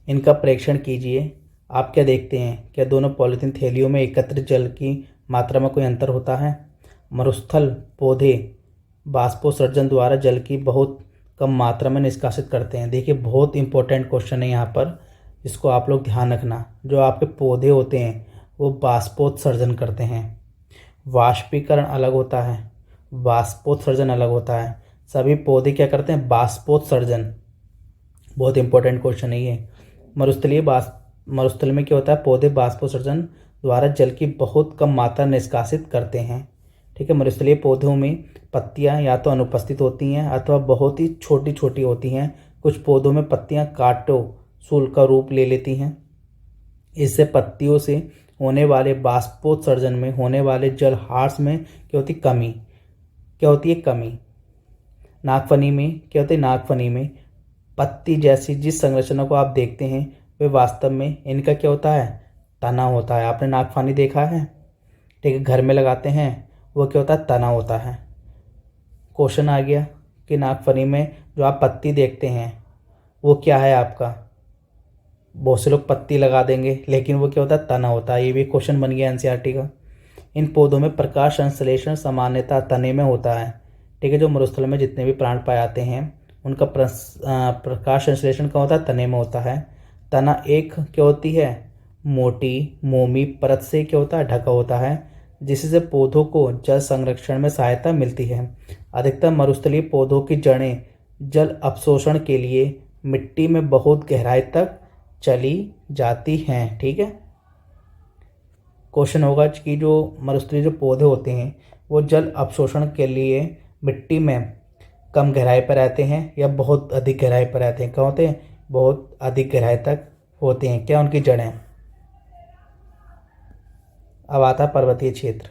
इनका परीक्षण कीजिए। आप क्या देखते हैं? क्या दोनों पॉलीथीन थैलियों में एकत्रित जल की मात्रा में कोई अंतर होता है? मरुस्थल पौधे बाष्पोत्सर्जन द्वारा जल की बहुत कम मात्रा में निष्कासित करते हैं। देखिए, बहुत इंपॉर्टेंट क्वेश्चन है यहाँ पर, इसको आप लोग ध्यान रखना। जो आपके पौधे होते हैं वो बाष्पोत्सर्जन करते हैं। वाष्पीकरण अलग होता है, बाष्पोत्सर्जन अलग होता है। सभी पौधे क्या करते हैं? बाष्पोत्सर्जन। बहुत इंपॉर्टेंट क्वेश्चन है ये। मरुस्थल में क्या होता है? पौधे बाष्पोत्सर्जन द्वारा जल की बहुत कम मात्रा निष्कासित करते हैं। ठीक है, मरुस्थलीय पौधों में पत्तियां या तो अनुपस्थित होती हैं अथवा बहुत ही छोटी छोटी होती हैं। कुछ पौधों में पत्तियां कांटों शूल का रूप ले लेती हैं। इससे पत्तियों से होने वाले बाष्पोत्सर्जन में होने वाले जल ह्रास में क्या होती? कमी। क्या होती है? कमी। नागफनी में क्या होती है? नागफनी में पत्ती जैसी जिस संरचना को आप देखते हैं वे वास्तव में इनका क्या होता है? तना होता है। आपने नागफनी देखा है? ठीक है, घर में लगाते हैं, वो क्या होता है? तना होता है। क्वेश्चन आ गया कि नागफनी में जो आप पत्ती देखते हैं वो क्या है आपका? बहुत से लोग पत्ती लगा देंगे लेकिन वो क्या होता है? तना होता है। ये भी क्वेश्चन बन गया एनसीईआरटी का। इन पौधों में प्रकाश संश्लेषण सामान्यतः तने में होता है। ठीक है, जो मरुस्थल में जितने भी प्लांट पाए जाते हैं उनका प्रकाश संश्लेषण क्या होता है? तने में होता है। तना एक क्या होती है? मोटी मोमी परत से क्या होता है? ढका होता है, जिससे पौधों को जल संरक्षण में सहायता मिलती है। अधिकतर मरुस्थलीय पौधों की जड़ें जल अवशोषण के लिए मिट्टी में बहुत गहराई तक चली जाती हैं। ठीक है, क्वेश्चन होगा कि जो मरुस्थलीय जो पौधे होते हैं वो जल अवशोषण के लिए मिट्टी में कम गहराई पर रहते हैं या बहुत अधिक गहराई पर रहते हैं? क्या होते हैं? बहुत अधिक गहराई तक होते हैं। क्या उनकी जड़ें? अब आता है पर्वतीय क्षेत्र।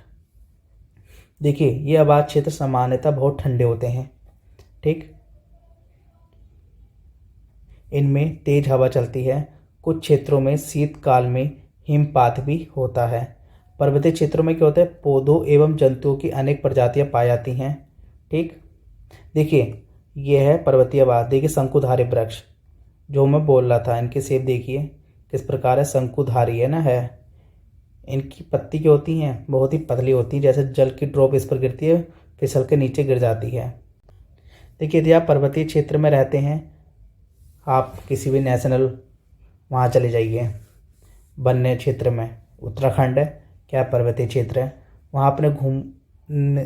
देखिए, ये आबाद क्षेत्र सामान्यतः बहुत ठंडे होते हैं। ठीक, इनमें तेज हवा चलती है। कुछ क्षेत्रों में शीतकाल में हिमपात भी होता है। पर्वतीय क्षेत्रों में क्या होता है? पौधों एवं जंतुओं की अनेक प्रजातियां पाई जाती हैं। ठीक, देखिए ये है पर्वतीय आबाद। देखिए, शंकुधारी वृक्ष जो मैं बोल रहा था, इनकी शेप देखिए किस प्रकार है? शंकुधारी है ना, है। इनकी पत्ती क्या होती हैं? बहुत ही पतली होती हैं, जैसे जल की ड्रॉप इस पर गिरती है फिसल के नीचे गिर जाती है। देखिए, यदि आप पर्वतीय क्षेत्र में रहते हैं, आप किसी भी नेशनल वहाँ चले जाइए, वन्य क्षेत्र में, उत्तराखंड है क्या पर्वतीय क्षेत्र है, वहाँ अपने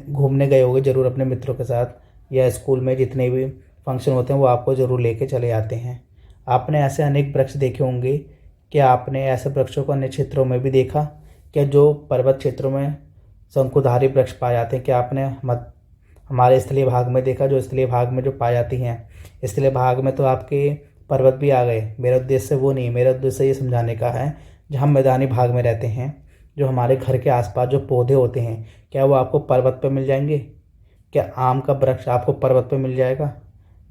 घूमने गए होंगे ज़रूर अपने मित्रों के साथ, या स्कूल में जितने भी फंक्शन होते हैं वो आपको ज़रूर लेके चले जाते हैं। आपने ऐसे अनेक वृक्ष देखे होंगे। क्या आपने ऐसे वृक्षों को अन्य क्षेत्रों में भी देखा? क्या जो पर्वत क्षेत्रों में शंकुधारी वृक्ष पाए जाते हैं, क्या आपने हमारे स्थलीय भाग में देखा? जो स्थलीय भाग में जो पाई जाती हैं, स्थलीय भाग में तो आपके पर्वत भी आ गए। मेरा उद्देश्य वो नहीं, मेरा उद्देश्य ये समझाने का है, जहाँ हम मैदानी भाग में रहते हैं, जो हमारे घर के आसपास जो पौधे होते हैं, क्या वो आपको पर्वत पर मिल जाएंगे? क्या आम का वृक्ष आपको पर्वत पर मिल जाएगा?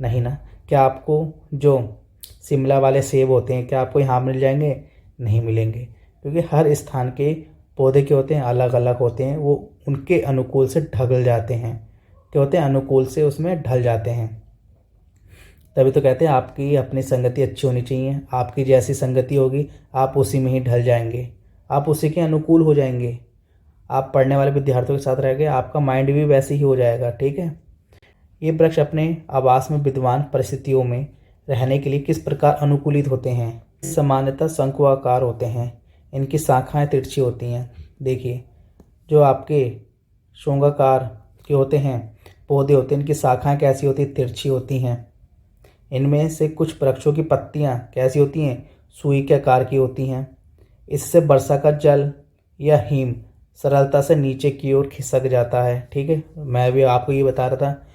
नहीं ना। क्या आपको जो शिमला वाले सेब होते हैं क्या आपको यहाँ मिल जाएंगे? नहीं मिलेंगे। क्योंकि हर स्थान के पौधे क्या होते हैं, अलग अलग होते हैं, वो उनके अनुकूल से ढल जाते हैं, क्या होते हैं, अनुकूल से उसमें ढल जाते हैं। तभी तो कहते हैं आपकी अपनी संगति अच्छी होनी चाहिए। आपकी जैसी संगति होगी आप उसी में ही ढल जाएंगे, आप उसी के अनुकूल हो जाएंगे। आप पढ़ने वाले विद्यार्थियों के साथ रह गए, आपका माइंड भी वैसे ही हो जाएगा। ठीक है। ये वृक्ष अपने आवास में विद्यमान परिस्थितियों में रहने के लिए किस प्रकार अनुकूलित होते हैं? सामान्यतः शंकुआकार होते हैं, इनकी शाखाएं तिरछी होती हैं। देखिए, जो आपके शोंगाकार के होते हैं पौधे होते हैं, इनकी शाखाएं कैसी होती हैं? तिरछी होती हैं। इनमें से कुछ वृक्षों की पत्तियां कैसी होती हैं? सुई के आकार की होती हैं। इससे वर्षा का जल या हिम सरलता से नीचे की ओर खिसक जाता है। ठीक है, मैं भी आपको ये बता रहा था।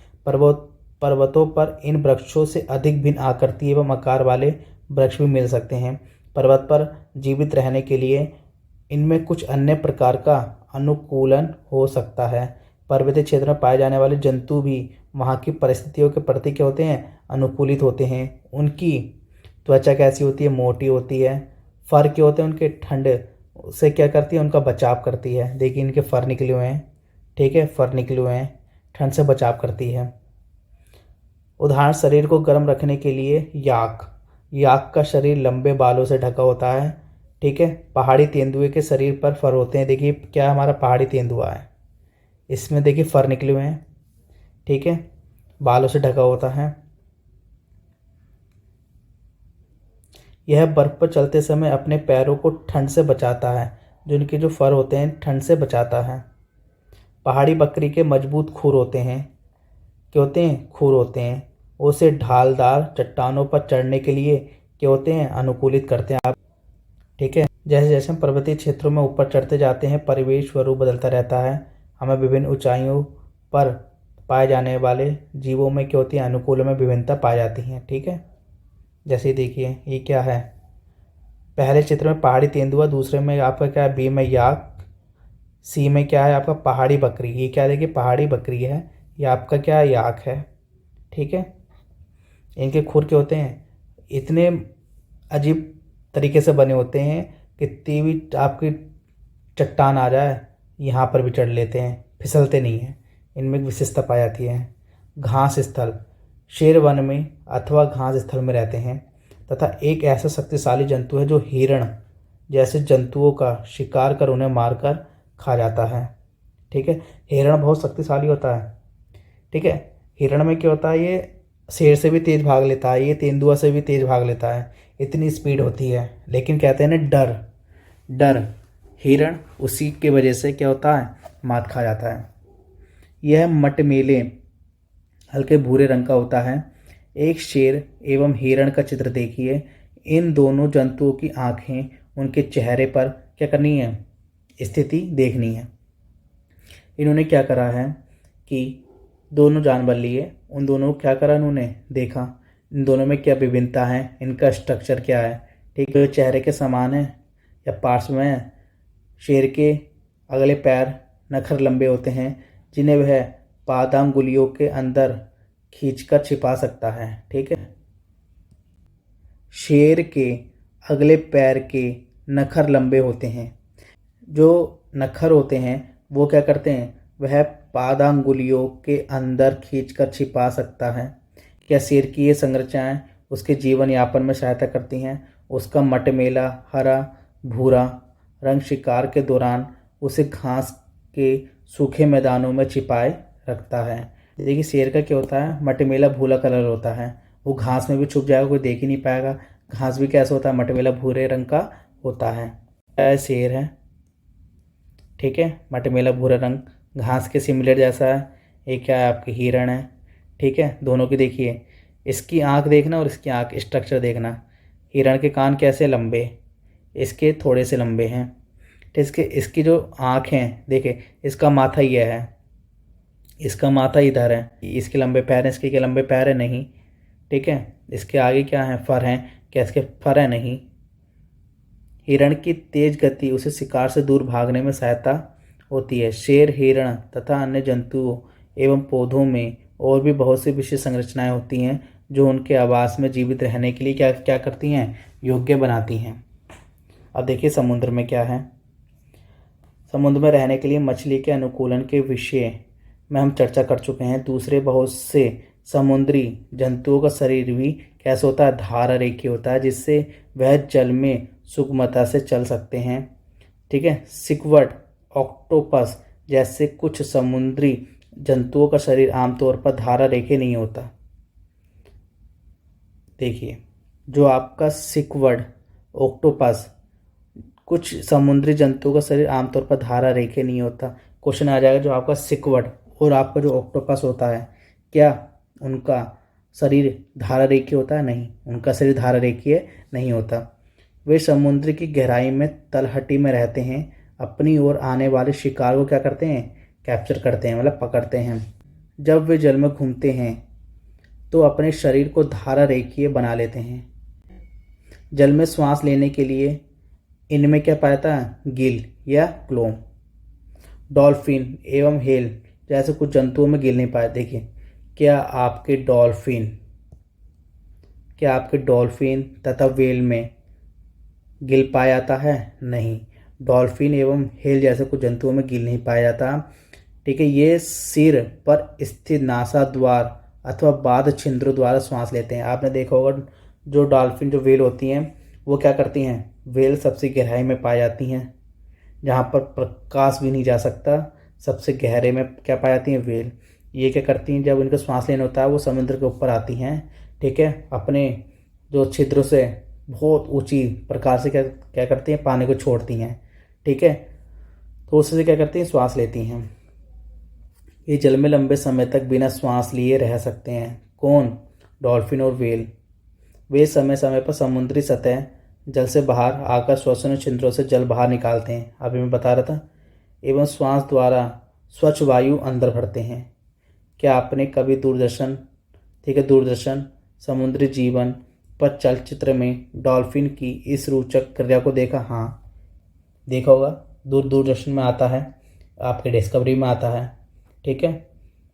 पर्वतों पर इन वृक्षों से अधिक भिन्न आकृति एवं आकार वाले वृक्ष भी मिल सकते हैं। पर्वत पर जीवित रहने के लिए इनमें कुछ अन्य प्रकार का अनुकूलन हो सकता है। पर्वतीय क्षेत्र में पाए जाने वाले जंतु भी वहाँ की परिस्थितियों के प्रति क्या होते हैं? अनुकूलित होते हैं। उनकी त्वचा कैसी होती है? मोटी होती है। फर क्या होते हैं उनके? ठंड से क्या करती है? उनका बचाव करती है। देखिए, इनके फर निकले हुए हैं। ठीक है, फर निकले हुए हैं, ठंड से बचाव करती है। उदाहरण, शरीर को गर्म रखने के लिए याक का शरीर लंबे बालों से ढका होता है। ठीक है, पहाड़ी तेंदुए के शरीर पर फर होते हैं। देखिए, क्या हमारा पहाड़ी तेंदुआ है, इसमें देखिए फर निकले हुए हैं। ठीक है, बालों से ढका होता है। यह बर्फ पर चलते समय अपने पैरों को ठंड से बचाता है। जो इनके जो फर होते हैं ठंड से बचाता है। पहाड़ी बकरी के मजबूत खुर होते हैं। क्या होते हैं? खुर होते हैं। उसे ढालदार चट्टानों पर चढ़ने के लिए क्या होते हैं? अनुकूलित करते हैं। आप ठीक है, जैसे जैसे हम पर्वतीय क्षेत्रों में ऊपर चढ़ते जाते हैं परिवेश स्वरूप बदलता रहता है। हमें विभिन्न ऊंचाइयों पर पाए जाने वाले जीवों में क्या होती है? अनुकूल में विभिन्नता पाई जाती है। ठीक है, जैसे देखिए ये क्या है, पहले चित्र में पहाड़ी तेंदुआ, दूसरे में आपका क्या है? बी में याक, सी में क्या है आपका? पहाड़ी बकरी। ये क्या देखिए? पहाड़ी बकरी है। ये आपका क्या है? याक है। ठीक है, इनके खुर के होते हैं इतने अजीब तरीके से बने होते हैं, कितनी भी आपकी चट्टान आ जाए यहाँ पर भी चढ़ लेते हैं, फिसलते नहीं हैं। इनमें विशेषता पाई जाती है। घास स्थल, शेर वन में अथवा घास स्थल में रहते हैं तथा एक ऐसा शक्तिशाली जंतु है जो हिरण जैसे जंतुओं का शिकार कर उन्हें मारकर खा जाता है। ठीक है, हिरण बहुत शक्तिशाली होता है। ठीक है, हिरण में क्या होता है? ये शेर से भी तेज भाग लेता है, ये तेंदुआ से भी तेज भाग लेता है, इतनी स्पीड होती है। लेकिन कहते हैं ना डर हिरण उसी के वजह से क्या होता है? मात खा जाता है। यह मटमेले हल्के भूरे रंग का होता है। एक शेर एवं हिरण का चित्र देखिए। इन दोनों जंतुओं की आंखें उनके चेहरे पर क्या करनी है? स्थिति देखनी है। इन्होंने क्या करा है कि दोनों जानवर लिए, उन दोनों को क्या करा? इन्होंने देखा इन दोनों में क्या विभिन्नता है, इनका स्ट्रक्चर क्या है। ठीक है, चेहरे के समान है या पार्श्व में है। शेर के अगले पैर नखर लंबे होते हैं जिन्हें वह पादांगुलियों के अंदर खींचकर छिपा सकता है। ठीक है, शेर के अगले पैर के नखर लंबे होते हैं। जो नखर होते हैं वो क्या करते हैं? वह पादांगुलियों के अंदर खींचकर छिपा सकता है। क्या शेर की ये संरचनाएं उसके जीवन यापन में सहायता करती हैं? उसका मटमेला हरा भूरा रंग शिकार के दौरान उसे घास के सूखे मैदानों में छिपाए रखता है। देखिए, शेर का क्या होता है? मटमेला भूरा कलर होता है। वो घास में भी छुप जाएगा, कोई देख ही नहीं पाएगा। घास भी कैसा होता है? मटमेला भूरे रंग का होता है। शेर है। ठीक है, मटमेला भूरा रंग घास के सिमिलर जैसा है। ये क्या है? आपकी हिरण है। ठीक है, दोनों की देखिए, इसकी आंख देखना और इसकी आंख स्ट्रक्चर देखना। हिरण के कान कैसे? लंबे, इसके थोड़े से लंबे हैं। ठीक, इसकी जो आँख हैं देखिए, इसका माथा यह है, इसका माथा इधर है, इसके लंबे पैर हैं, इसके क्या लंबे पैर है? नहीं। ठीक है, इसके आगे क्या है? फर हैं। क्या इसके फर है? नहीं। हिरण की तेज गति उसे शिकार से दूर भागने में सहायता होती है। शेर, हिरण तथा अन्य जंतुओं एवं पौधों में और भी बहुत सी विशेष संरचनाएं होती हैं जो उनके आवास में जीवित रहने के लिए क्या क्या करती हैं? योग्य बनाती हैं। अब देखिए समुद्र में क्या है। समुद्र में रहने के लिए मछली के अनुकूलन के विषय में हम चर्चा कर चुके हैं। दूसरे बहुत से समुद्री जंतुओं का शरीर भी कैसे होता है, धारा रेखीय होता है, जिससे वह जल में सुगमता से चल सकते हैं। ठीक है। सिक्वर्ड, ऑक्टोपस जैसे कुछ समुद्री जंतुओं का शरीर आमतौर पर धारा रेखीय नहीं होता। देखिए जो आपका सिक्वर्ड, ऑक्टोपस, कुछ समुद्री जंतुओं का शरीर आमतौर पर धारा रेखीय नहीं होता। क्वेश्चन आ जाएगा जो आपका सिक्वर्ड और आपका जो ऑक्टोपस होता है, क्या उनका शरीर धारा रेखीय होता है? नहीं, उनका शरीर धारा रेखीय नहीं होता। वे समुद्र की गहराई में तलहटी में रहते हैं। अपनी ओर आने वाले शिकार को क्या करते हैं? कैप्चर करते हैं, मतलब पकड़ते हैं। जब वे जल में घूमते हैं तो अपने शरीर को धारा रेखीय बना लेते हैं। जल में श्वास लेने के लिए इनमें क्या पाया जाता है? गिल या क्लोम। डॉल्फिन एवं हेल जैसे कुछ जंतुओं में गिल नहीं पाए। देखिए क्या आपके डॉल्फिन तथा व्हेल में गिल पाया जाता है? नहीं, डॉल्फिन एवं हेल जैसे कुछ जंतुओं में गिल नहीं पाया जाता। ठीक है। ये सिर पर स्थित नासा द्वार अथवा बाध छिद्रों द्वारा श्वास लेते हैं। आपने देखा होगा जो डॉल्फिन, जो व्हेल होती हैं, वो क्या करती हैं? व्हेल सबसे गहराई में पाई जाती हैं, जहाँ पर प्रकाश भी नहीं जा सकता। सबसे गहरे में क्या पाई जाती हैं? व्हेल। ये क्या करती हैं? जब उनको सांस लेना होता है वो समुद्र के ऊपर आती हैं। ठीक है। अपने जो छिद्रों से बहुत ऊंची प्रकार से क्या करती हैं? पानी को छोड़ती हैं। ठीक है। तो उससे क्या करती हैं? श्वास लेती हैं। ये जल में लंबे समय तक बिना श्वास लिए रह सकते हैं। कौन? डॉल्फिन और व्हेल। वे समय समय पर समुद्री सतह जल से बाहर आकर श्वसन छिद्रों से जल बाहर निकालते हैं, अभी मैं बता रहा था, एवं श्वास द्वारा स्वच्छ वायु अंदर भरते हैं। क्या आपने कभी दूरदर्शन समुद्री जीवन पर चलचित्र में डॉल्फिन की इस रोचक क्रिया को देखा? हाँ, देखा होगा। दूरदर्शन में आता है, आपके डिस्कवरी में आता है। ठीक है।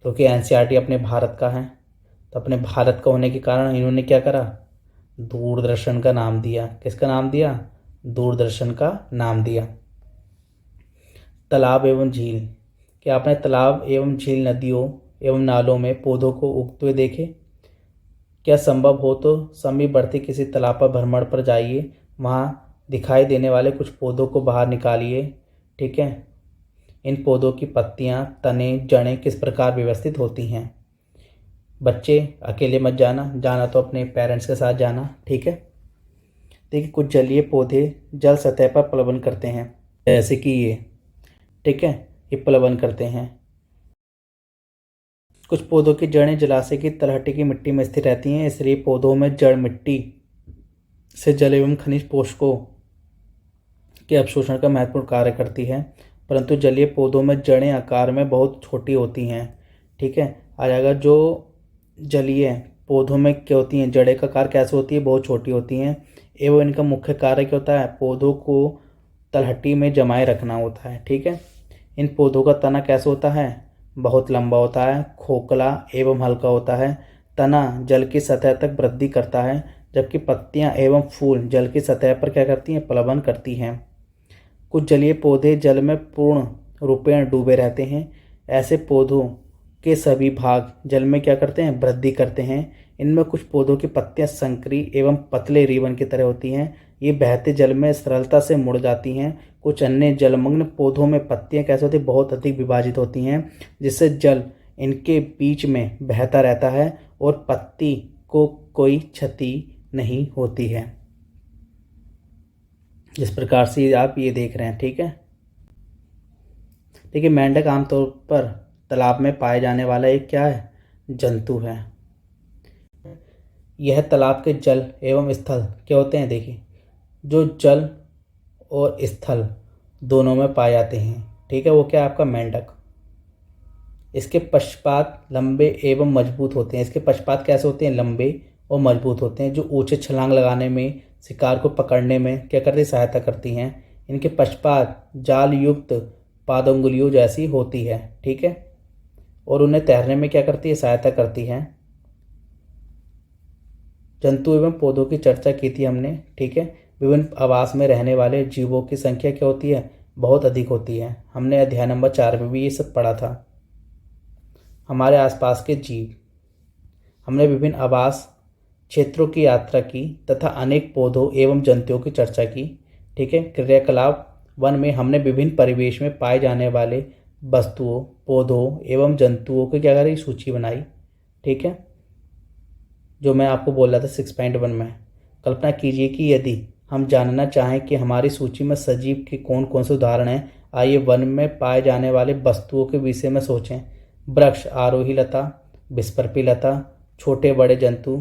क्योंकि एनसीईआरटी अपने भारत का है, तो अपने भारत का होने के कारण इन्होंने क्या करा? दूरदर्शन का नाम दिया। किसका नाम दिया? दूरदर्शन का नाम दिया। तालाब एवं झील। क्या आपने तालाब एवं झील, नदियों एवं नालों में पौधों को उगते हुए देखे? क्या संभव हो तो समीपवर्ती किसी तालाब पर भ्रमण पर जाइए, वहाँ दिखाई देने वाले कुछ पौधों को बाहर निकालिए। ठीक है। इन पौधों की पत्तियाँ, तने, जड़ें किस प्रकार व्यवस्थित होती हैं। बच्चे अकेले मत जाना तो अपने पेरेंट्स के साथ जाना। ठीक है। देखिए कुछ जलीय पौधे जल सतह पर प्लवन करते हैं, जैसे कि ये। ठीक है। ये प्लवन करते हैं। कुछ पौधों की जड़ें जलाशय की तलहटी की मिट्टी में स्थिर रहती हैं, इसलिए पौधों में जड़ मिट्टी से जल एवं खनिज पोषकों के अवशोषण का महत्वपूर्ण कार्य करती है। परंतु जलीय पौधों में जड़ें आकार में बहुत छोटी होती हैं। ठीक है। आ जाएगा जो जलीय पौधों में क्या होती हैं? जड़ें का आकार कैसे होती है? बहुत छोटी होती हैं, एवं इनका मुख्य कार्य क्या होता है? पौधों को तलहटी में जमाए रखना होता है। ठीक है। इन पौधों का तना कैसे होता है? बहुत लंबा होता है, खोखला एवं हल्का होता है। तना जल की सतह तक वृद्धि करता है, जबकि पत्तियां एवं फूल जल की सतह पर क्या करती हैं? प्लवन करती हैं। कुछ जलीय पौधे जल में पूर्ण रूपेण डूबे रहते हैं। ऐसे पौधों के सभी भाग जल में क्या करते हैं? वृद्धि करते हैं। इनमें कुछ पौधों की पत्तियां संकरी एवं पतले रिबन की तरह होती हैं, ये बहते जल में सरलता से मुड़ जाती हैं। कुछ अन्य जलमग्न पौधों में पत्तियां कैसे होती हैं? बहुत अधिक विभाजित होती हैं, जिससे जल इनके बीच में बहता रहता है और पत्ती को कोई क्षति नहीं होती है। जिस प्रकार से आप ये देख रहे हैं। ठीक है। देखिए मेंढक आमतौर पर तालाब में पाए जाने वाला एक क्या है? जंतु है। यह तालाब के जल एवं स्थल क्या होते हैं? देखिए जो जल और स्थल दोनों में पाए जाते हैं। ठीक है। वो क्या है? आपका मेंढक। इसके पश्चात लंबे एवं मजबूत होते हैं। इसके पश्चात कैसे होते हैं? लंबे और मजबूत होते हैं, जो ऊंचे छलांग लगाने में, शिकार को पकड़ने में क्या करती? सहायता करती हैं। इनके पश्चात जाल युक्त पादंगुलियों जैसी होती है। ठीक है। और उन्हें तैरने में क्या करती है? सहायता करती है। जंतु एवं पौधों की चर्चा की थी हमने। ठीक है। विभिन्न आवास में रहने वाले जीवों की संख्या क्या होती है? बहुत अधिक होती है। हमने अध्याय नंबर 4 में भी ये सब पढ़ा था। हमारे आसपास के जीव, हमने विभिन्न आवास क्षेत्रों की यात्रा की तथा अनेक पौधों एवं जंतुओं की चर्चा की। ठीक है। क्रियाकलाप 1 में हमने विभिन्न परिवेश में पाए जाने वाले वस्तुओं, पौधों एवं जंतुओं की क्या करी? सूची बनाई। ठीक है, जो मैं आपको बोल रहा था 6.1 में। कल्पना कीजिए कि यदि हम जानना चाहें कि हमारी सूची में सजीव के कौन कौन से उदाहरण हैं, आइए वन में पाए जाने वाले वस्तुओं के विषय में सोचें। वृक्ष, आरोही लता, विस्पर्पी लता, छोटे बड़े जंतु,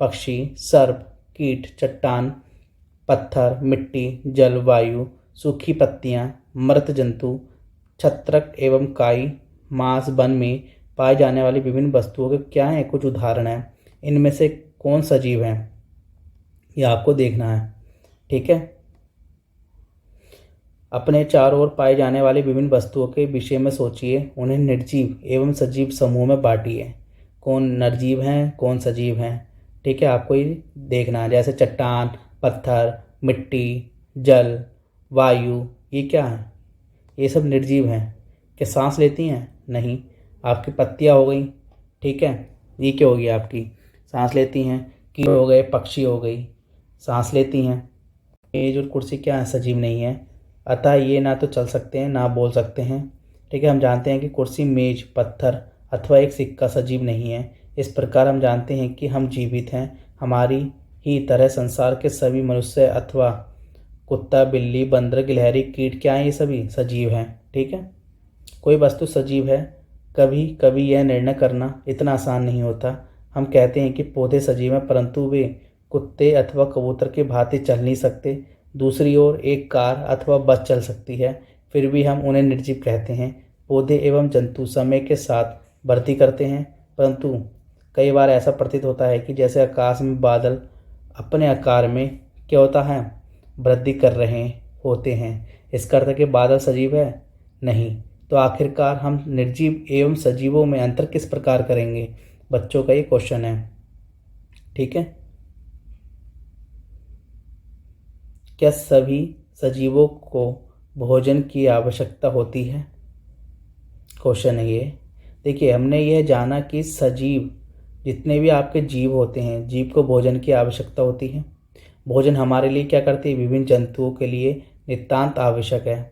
पक्षी, सर्प, कीट, चट्टान, पत्थर, मिट्टी, जल, वायु, सूखी पत्तियां, मृत जंतु, छत्रक एवं काई, मांस। वन में पाए जाने वाली विभिन्न वस्तुओं के क्या हैं? कुछ उदाहरण हैं। इनमें से कौन सजीव है, यह आपको देखना है। ठीक है। अपने चारों ओर पाए जाने वाली विभिन्न वस्तुओं के विषय में सोचिए, उन्हें निर्जीव एवं सजीव समूह में बांटिए। कौन निर्जीव हैं, कौन सजीव हैं? ठीक है, आपको ये देखना है। जैसे चट्टान, पत्थर, मिट्टी, जल, वायु, ये क्या है? ये सब निर्जीव हैं। क्या सांस लेती हैं? नहीं। आपकी पत्तियाँ हो गई, ठीक है, ये क्या होगी? आपकी सांस लेती हैं। कीड़े हो गए, पक्षी हो गई, सांस लेती हैं। ये जो कुर्सी क्या है? सजीव नहीं है। अतः ये ना तो चल सकते हैं ना बोल सकते हैं। ठीक है, हम जानते हैं कि कुर्सी, मेज, पत्थर अथवा एक सिक्का सजीव नहीं है। इस प्रकार हम जानते हैं कि हम जीवित हैं। हमारी ही तरह संसार के सभी मनुष्य अथवा कुत्ता, बिल्ली, बंदर, गिलहरी, कीट क्या हैं? ये सभी सजीव हैं। ठीक है, कोई वस्तु सजीव है, कभी कभी यह निर्णय करना इतना आसान नहीं होता। हम कहते हैं कि पौधे सजीव हैं, परंतु वे कुत्ते अथवा कबूतर की भांति चल नहीं सकते। दूसरी ओर एक कार अथवा बस चल सकती है, फिर भी हम उन्हें निर्जीव कहते हैं। पौधे एवं जंतु समय के साथ वृद्धि करते हैं, परंतु कई बार ऐसा प्रतीत होता है कि जैसे आकाश में बादल अपने आकार में क्या होता है? वृद्धि कर रहे होते हैं। इसका अर्थ है कि बादल सजीव है? नहीं। तो आखिरकार हम निर्जीव एवं सजीवों में अंतर किस प्रकार करेंगे? बच्चों का ये क्वेश्चन है। ठीक है, क्या सभी सजीवों को भोजन की आवश्यकता होती है? क्वेश्चन है ये। देखिए, हमने यह जाना कि सजीव, जितने भी आपके जीव होते हैं, जीव को भोजन की आवश्यकता होती है। भोजन हमारे लिए क्या करती है? विभिन्न जंतुओं के लिए नितांत आवश्यक है।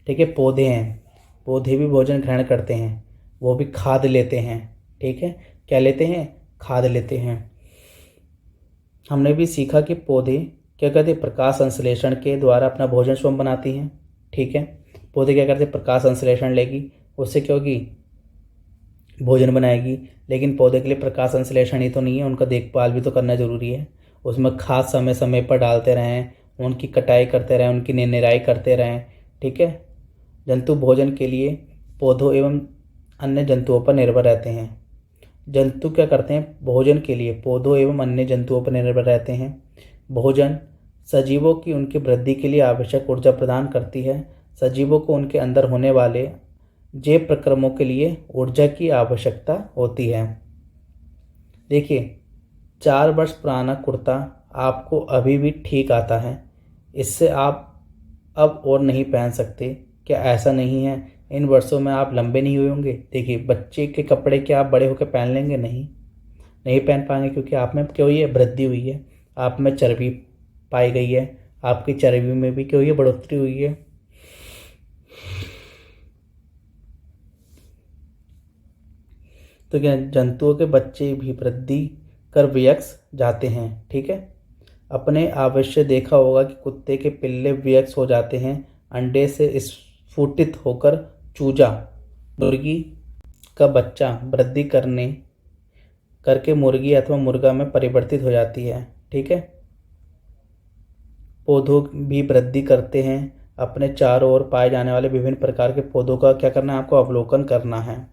ठीक है, पौधे हैं, पौधे भी भोजन ग्रहण करते हैं, वो भी खाद लेते हैं। ठीक है, क्या लेते हैं? खाद लेते हैं। हमने भी सीखा कि पौधे क्या करते हैं? प्रकाश संश्लेषण के द्वारा अपना भोजन स्वयं बनाती हैं। ठीक है, पौधे क्या करते हैं? प्रकाश संश्लेषण लेगी, उससे क्या होगी? भोजन बनाएगी। लेकिन पौधे के लिए प्रकाश संश्लेषण ही तो नहीं है, उनका देखभाल भी तो करना जरूरी है। उसमें खाद समय समय पर डालते रहें, उनकी कटाई करते रहें, उनकी निराई करते रहें। ठीक है, जंतु भोजन के लिए पौधों एवं अन्य जंतुओं पर निर्भर रहते हैं। जंतु क्या करते हैं? भोजन के लिए पौधों एवं अन्य जंतुओं पर निर्भर रहते हैं। भोजन सजीवों की उनकी वृद्धि के लिए आवश्यक ऊर्जा प्रदान करती है। सजीवों को उनके अंदर होने वाले जैव प्रक्रमों के लिए ऊर्जा की आवश्यकता होती है। देखिए, 4 वर्ष पुराना कुर्ता आपको अभी भी ठीक आता है, इससे आप अब और नहीं पहन सकते। क्या ऐसा नहीं है? इन वर्षों में आप लंबे नहीं हुए होंगे। देखिए, बच्चे के कपड़े क्या आप बड़े होकर पहन लेंगे? नहीं पहन पाएंगे, क्योंकि आप में क्या हुई है? वृद्धि हुई है, आप में चर्बी पाई गई है, आपकी चर्बी में भी क्या हुई है? बढ़ोतरी हुई है। तो क्या जंतुओं के बच्चे भी वृद्धि कर वयस्क जाते हैं। ठीक है, अपने अवश्य देखा होगा कि कुत्ते के पिल्ले वयस्क हो जाते हैं। अंडे से स्फुटित होकर चूजा, मुर्गी का बच्चा वृद्धि करके मुर्गी अथवा मुर्गा में परिवर्तित हो जाती है। ठीक है, पौधों भी वृद्धि करते हैं। अपने चारों ओर पाए जाने वाले विभिन्न प्रकार के पौधों का क्या करना है? आपको अवलोकन करना है।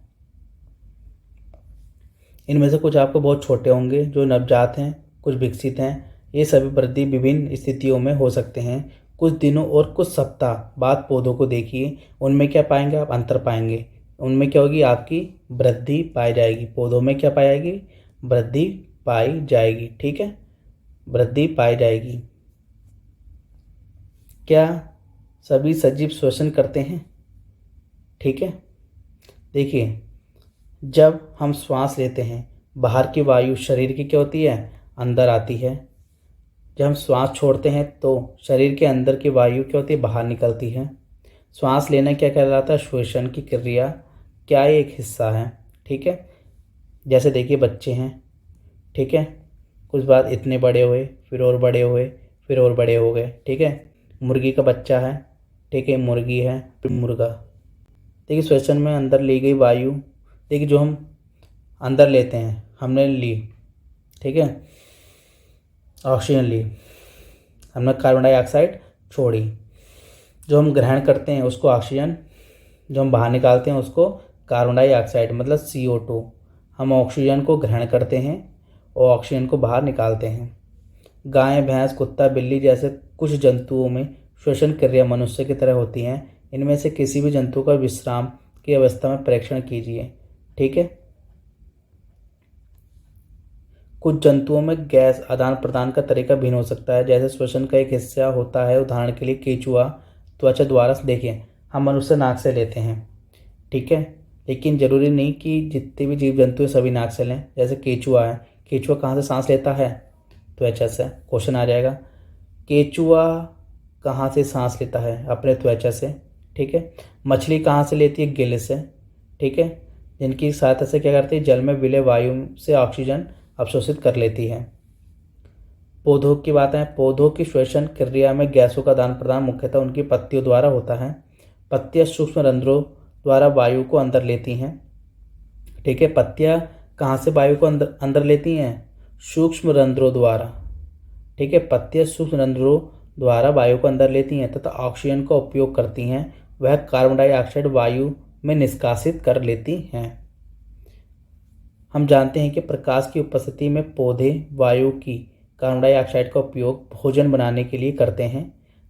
इनमें से कुछ आपको बहुत छोटे होंगे, जो नवजात हैं, कुछ विकसित हैं। ये सभी वृद्धि विभिन्न स्थितियों में हो सकते हैं। कुछ दिनों और कुछ सप्ताह बाद पौधों को देखिए, उनमें क्या पाएंगे? आप अंतर पाएंगे। उनमें क्या होगी? आपकी वृद्धि पाई जाएगी। पौधों में क्या पाई जाएगी? वृद्धि पाई जाएगी। ठीक है, वृद्धि पाई जाएगी। क्या सभी सजीव श्वसन करते हैं? ठीक है, देखिए जब हम श्वास लेते हैं बाहर की वायु शरीर की क्या होती है, अंदर आती है। जब हम श्वास छोड़ते हैं तो शरीर के अंदर की वायु क्या होती है, बाहर निकलती है। श्वास लेना क्या कहलाता है, श्वसन की क्रिया क्या एक हिस्सा है। ठीक है, जैसे देखिए बच्चे हैं, ठीक है, कुछ बाद इतने बड़े हुए, फिर और बड़े हुए, फिर और बड़े हो गए। ठीक है, मुर्गी का बच्चा है, ठीक है, मुर्गी है, फिर मुर्गा। देखिए श्वसन में अंदर ली गई वायु, देखिए जो हम अंदर लेते हैं, हमने ली, ठीक है, ऑक्सीजन ली, हमने कार्बन डाइऑक्साइड छोड़ी। जो हम ग्रहण करते हैं उसको ऑक्सीजन, जो हम बाहर निकालते हैं उसको कार्बन डाइऑक्साइड, मतलब CO2। हम ऑक्सीजन को ग्रहण करते हैं और ऑक्सीजन को बाहर निकालते हैं। गाय, भैंस, कुत्ता, बिल्ली जैसे कुछ जंतुओं में श्वसन क्रिया मनुष्य की तरह होती हैं। इनमें से किसी भी जंतु का विश्राम की अवस्था में परीक्षण कीजिए। ठीक है, कुछ जंतुओं में गैस आदान प्रदान का तरीका भिन्न हो सकता है, जैसे श्वसन का एक हिस्सा होता है, उदाहरण के लिए केंचुआ त्वचा द्वारा। देखिए हम मनुष्य नाक से लेते हैं, ठीक है, लेकिन जरूरी नहीं कि जितने भी जीव जंतु हैं सभी नाक से लें। जैसे केंचुआ है, केंचुआ कहाँ से सांस लेता है, त्वचा से। क्वेश्चन आ जाएगा केंचुआ कहाँ से सांस लेता है, अपने त्वचा से। ठीक है, मछली कहाँ से लेती है, गिल से। ठीक है, जिनकी सहायता से क्या करती है, जल में विलय वायु से ऑक्सीजन अवशोषित कर लेती है। पौधों की बात है, पौधों की श्वसन क्रिया में गैसों का आदान प्रदान मुख्यतः उनकी पत्तियों द्वारा होता है। पत्तियां सूक्ष्म रंध्रों द्वारा वायु को अंदर लेती हैं। ठीक है, पत्तियां कहाँ से वायु को अंदर लेती हैं, सूक्ष्म रंध्रों द्वारा। ठीक है, पत्तियां सूक्ष्म रंध्रों द्वारा वायु को अंदर लेती हैं तथा ऑक्सीजन का उपयोग करती हैं। वह कार्बन डाइऑक्साइड वायु में निष्कासित कर लेती हैं। हम जानते हैं कि प्रकाश की उपस्थिति में पौधे वायु की कार्बन डाइऑक्साइड का उपयोग भोजन बनाने के लिए करते हैं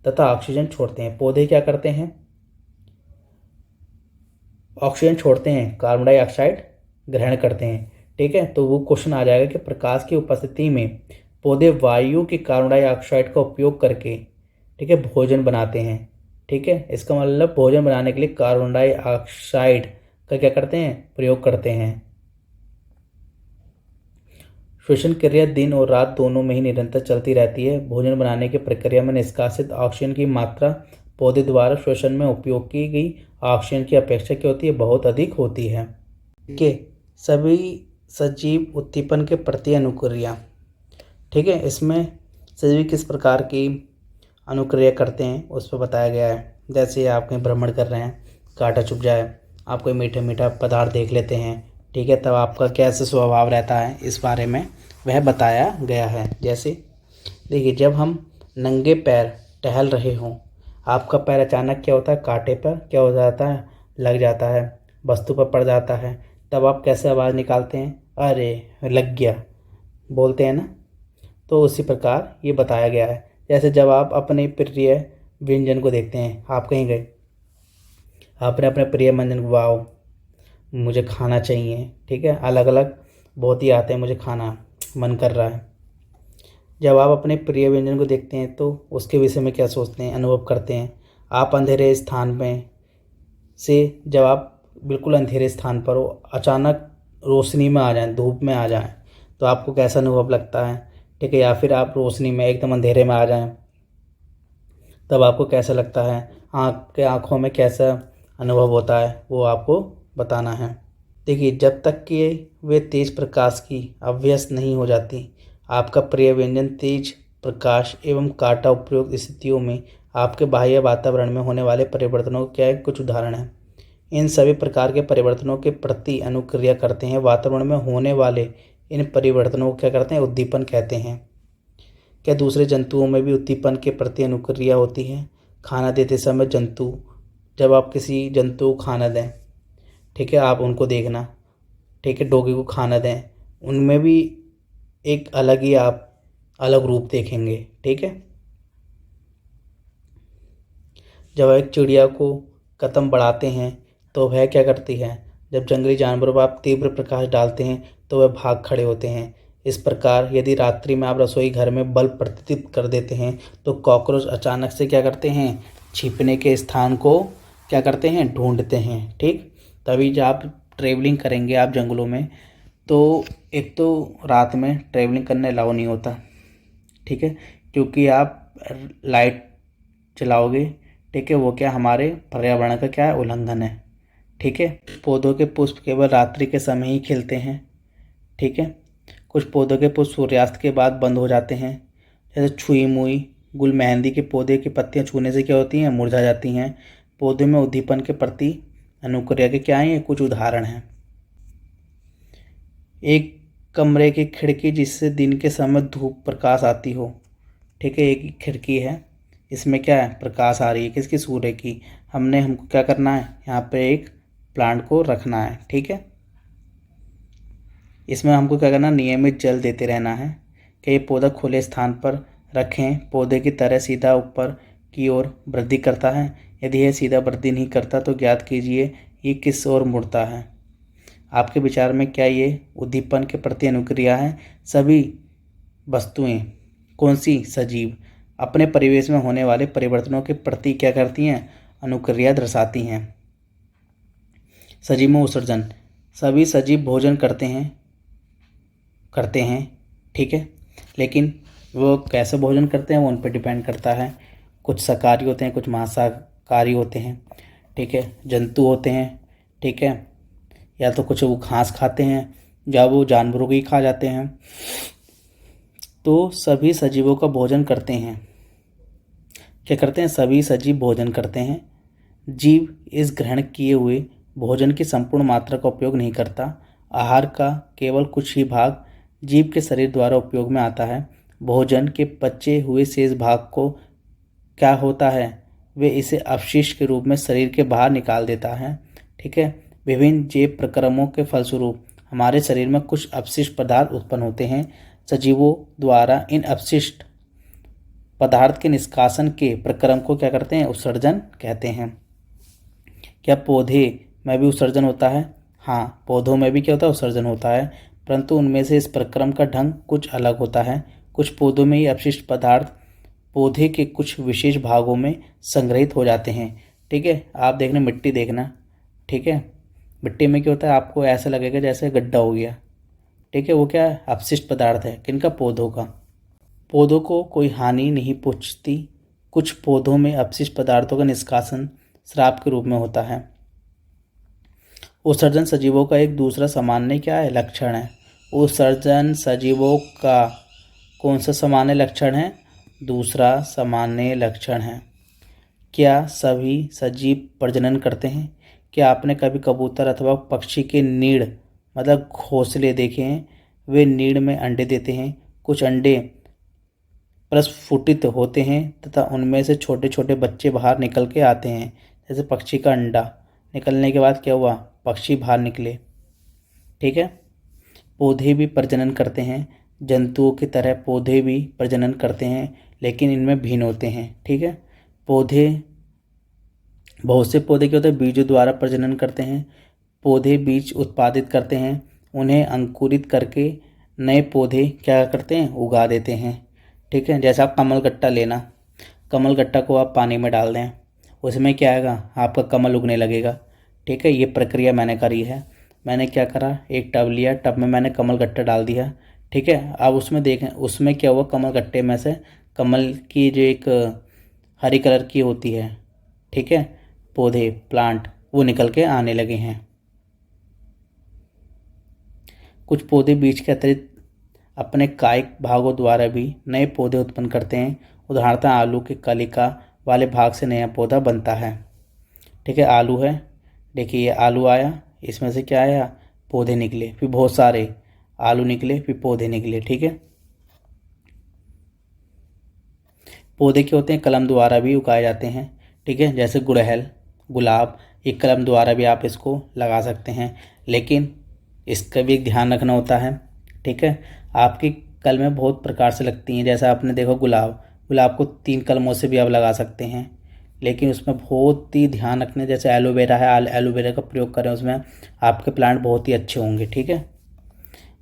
तथा ऑक्सीजन छोड़ते हैं। पौधे क्या करते हैं, ऑक्सीजन छोड़ते हैं, कार्बन डाइऑक्साइड ग्रहण करते हैं। ठीक है, तो वो क्वेश्चन आ जाएगा कि प्रकाश की उपस्थिति में पौधे वायु की कार्बन डाइऑक्साइड का उपयोग करके, ठीक है, भोजन बनाते हैं। ठीक है, इसका मतलब भोजन बनाने के लिए कार्बन डाइऑक्साइड का क्या करते हैं, प्रयोग करते हैं। श्वसन क्रिया दिन और रात दोनों में ही निरंतर चलती रहती है। भोजन बनाने की प्रक्रिया में निष्कासित ऑक्सीजन की मात्रा पौधे द्वारा श्वसन में उपयोग की गई ऑक्सीजन की अपेक्षा क्या होती है, बहुत अधिक होती है। ठीक है, सभी सजीव उद्दीपन के प्रति अनुक्रिया। ठीक है, इसमें सजीव किस प्रकार की अनुक्रिया करते हैं उस पर बताया गया है। जैसे आप कहीं भ्रमण कर रहे हैं, कांटा चुभ जाए, आप कोई मीठा मीठा पदार्थ देख लेते हैं, ठीक है, तब आपका कैसे स्वभाव रहता है इस बारे में वह बताया गया है। जैसे देखिए जब हम नंगे पैर टहल रहे हों, आपका पैर अचानक क्या होता है, कांटे पर क्या हो जाता है, लग जाता है, वस्तु पर पड़ जाता है, तब आप कैसे आवाज़ निकालते हैं, अरे लग गया, बोलते हैं ना। तो उसी प्रकार ये बताया गया है। जैसे जब आप अपने प्रिय व्यंजन को देखते हैं, आप कहीं गए, आपने अपने प्रिय व्यंजन को, वाओ मुझे खाना चाहिए, ठीक है, अलग अलग बहुत ही आते हैं, मुझे खाना मन कर रहा है। जब आप अपने प्रिय व्यंजन को देखते हैं तो उसके विषय में क्या सोचते हैं, अनुभव करते हैं। आप अंधेरे स्थान में से जब आप बिल्कुल अंधेरे स्थान पर हो, अचानक रोशनी में आ जाएं, धूप में आ जाएं, तो आपको कैसा अनुभव लगता है, ठीक है। या फिर आप रोशनी में एकदम अंधेरे में आ जाएं, तब आपको कैसा लगता है, आपके आँखों में कैसा अनुभव होता है, वो आपको बताना है। देखिए जब तक कि वे तेज प्रकाश की अभ्यस्त नहीं हो जाती, आपका प्रिय व्यंजन तेज प्रकाश एवं कांटा उपयुक्त स्थितियों में आपके बाह्य वातावरण में होने वाले परिवर्तनों के कुछ उदाहरण हैं। इन सभी प्रकार के परिवर्तनों के प्रति अनुक्रिया करते हैं। वातावरण में होने वाले इन परिवर्तनों को क्या करते हैं, उद्दीपन कहते हैं। क्या दूसरे जंतुओं में भी उद्दीपन के प्रति अनुक्रिया होती है? खाना देते समय जंतु, जब आप किसी जंतु को खाना दें, ठीक है, आप उनको देखना, ठीक है, डोगी को खाना दें, उनमें भी एक अलग ही आप अलग रूप देखेंगे, ठीक है। जब एक चिड़िया को कदम बढ़ाते हैं तो वह क्या करती है, जब जंगली जानवरों पर आप तीव्र प्रकाश डालते हैं तो वह भाग खड़े होते हैं। इस प्रकार यदि रात्रि में आप रसोई घर में बल्ब प्रज्वलित कर देते हैं तो कॉकरोच अचानक से क्या करते हैं, छिपने के स्थान को क्या करते हैं, ढूंढते हैं। ठीक, तभी जब आप ट्रेवलिंग करेंगे आप जंगलों में, तो एक तो रात में ट्रेवलिंग करने अलाउ नहीं होता, ठीक है, क्योंकि आप लाइट चलाओगे, ठीक है, वो क्या हमारे पर्यावरण का क्या है, उल्लंघन है। ठीक है, पौधों के पुष्प केवल रात्रि के समय ही खिलते हैं। ठीक है, कुछ पौधों के पुष्प सूर्यास्त के बाद बंद हो जाते हैं, जैसे छुई मुई गुल मेहंदी के पौधे की पत्तियां छूने से क्या होती हैं, मुरझा जाती हैं। पौधे में उद्दीपन के प्रति अनुक्रिया के क्या हैं, कुछ उदाहरण हैं। एक कमरे की खिड़की जिससे दिन के समय धूप प्रकाश आती हो। ठीक है, एक खिड़की है, इसमें क्या है, प्रकाश आ रही है, किसकी, सूर्य की। हमको क्या करना है, यहाँ पे एक प्लांट को रखना है। ठीक है, इसमें हमको क्या करना, नियमित जल देते रहना है कि ये पौधा खुले स्थान पर रखें। पौधे की तरह सीधा ऊपर की ओर वृद्धि करता है। यदि यह सीधा वृद्धि नहीं करता तो ज्ञात कीजिए ये किस ओर मुड़ता है। आपके विचार में क्या ये उद्दीपन के प्रति अनुक्रिया है। सभी वस्तुएं, कौन सी, सजीव, अपने परिवेश में होने वाले परिवर्तनों के प्रति क्या करती हैं, अनुक्रिया दर्शाती हैं। सजीव में उत्सर्जन, सभी सजीव भोजन करते हैं। ठीक है, लेकिन वो कैसे भोजन करते हैं वो उन पर डिपेंड करता है। कुछ शाकाहारी होते हैं, कुछ मांसाहारी होते हैं। ठीक है, जंतु होते हैं। ठीक है, या तो कुछ वो घास खाते हैं या वो जानवरों को ही खा जाते हैं। तो सभी सजीवों का भोजन करते हैं, क्या करते हैं, सभी सजीव भोजन करते हैं। जीव इस ग्रहण किए हुए भोजन की संपूर्ण मात्रा का उपयोग नहीं करता। आहार का केवल कुछ ही भाग जीव के शरीर द्वारा उपयोग में आता है। भोजन के बचे हुए शेष भाग को क्या होता है, वे इसे अपशिष्ट के रूप में शरीर के बाहर निकाल देता है। ठीक है, विभिन्न जैव प्रक्रमों के फलस्वरूप हमारे शरीर में कुछ अपशिष्ट पदार्थ उत्पन्न होते हैं। सजीवों द्वारा इन अपशिष्ट पदार्थ के निष्कासन के प्रक्रम को क्या करते हैं, उत्सर्जन कहते हैं। क्या पौधे में भी उत्सर्जन होता है? हाँ, पौधों में भी क्या होता है, उत्सर्जन होता है, परंतु उनमें से इस प्रक्रम का ढंग कुछ अलग होता है। कुछ पौधों में ये अपशिष्ट पदार्थ पौधे के कुछ विशेष भागों में संग्रहित हो जाते हैं। ठीक है, आप देखना, मिट्टी देखना। ठीक है, मिट्टी में क्या होता है, आपको ऐसा लगेगा जैसे गड्ढा हो गया। ठीक है, वो क्या है, अपशिष्ट पदार्थ है, किनका, पौधों का। पौधों को कोई हानि नहीं पहुंचती। कुछ पौधों में अपशिष्ट पदार्थों का निष्कासन श्राप के रूप में होता है। उत्सर्जन सजीवों का एक दूसरा सामान्य क्या है, लक्षण है। उत्सर्जन सजीवों का कौन सा सामान्य लक्षण है, दूसरा सामान्य लक्षण है। क्या सभी सजीव प्रजनन करते हैं? क्या आपने कभी कबूतर अथवा पक्षी के नीड़ मतलब घोंसले देखे हैं? वे नीड़ में अंडे देते हैं। कुछ अंडे प्रस्फुटित होते हैं तथा उनमें से छोटे छोटे बच्चे बाहर निकल के आते हैं। जैसे पक्षी का अंडा निकलने के बाद क्या हुआ, पक्षी बाहर निकले। ठीक है, पौधे भी प्रजनन करते हैं। जंतुओं की तरह पौधे भी प्रजनन करते हैं, लेकिन इनमें भिन्न होते हैं। ठीक है, बहुत से पौधे क्या होते हैं, बीजों द्वारा प्रजनन करते हैं। पौधे बीज उत्पादित करते हैं, उन्हें अंकुरित करके नए पौधे क्या करते हैं, उगा देते हैं। ठीक है, जैसे आप कमल गट्टा लेना, कमल गट्टा को आप पानी में डाल दें, उसमें क्या आएगा, आपका कमल उगने लगेगा। ठीक है, ये प्रक्रिया मैंने करी है। मैंने क्या करा, एक टब लिया, टब में मैंने कमल गट्टा डाल दिया। ठीक है, अब उसमें देखें, उसमें क्या हुआ, कमल गट्टे में से कमल की जो एक हरी कलर की होती है, ठीक है, पौधे, प्लांट, वो निकल के आने लगे हैं। कुछ पौधे बीज के अतिरिक्त अपने कायिक भागों द्वारा भी नए पौधे उत्पन्न करते हैं। उदाहरणतः आलू के कलिका वाले भाग से नया पौधा बनता है। ठीक है, आलू है, देखिए ये आलू आया, इसमें से क्या आया, पौधे निकले, फिर बहुत सारे आलू निकले, फिर पौधे निकले। ठीक है, पौधे क्या होते हैं, कलम द्वारा भी उगाए जाते हैं। ठीक है, जैसे गुड़हल, गुलाब, एक कलम द्वारा भी आप इसको लगा सकते हैं, लेकिन इसका भी एक ध्यान रखना होता है। ठीक है, आपकी कलमें बहुत प्रकार से लगती हैं। जैसा आपने देखो गुलाब को 3 कलमों से भी आप लगा सकते हैं, लेकिन उसमें बहुत ही ध्यान रखने, जैसे एलोवेरा है, एलोवेरा का प्रयोग करें, उसमें आपके प्लांट बहुत ही अच्छे होंगे। ठीक है,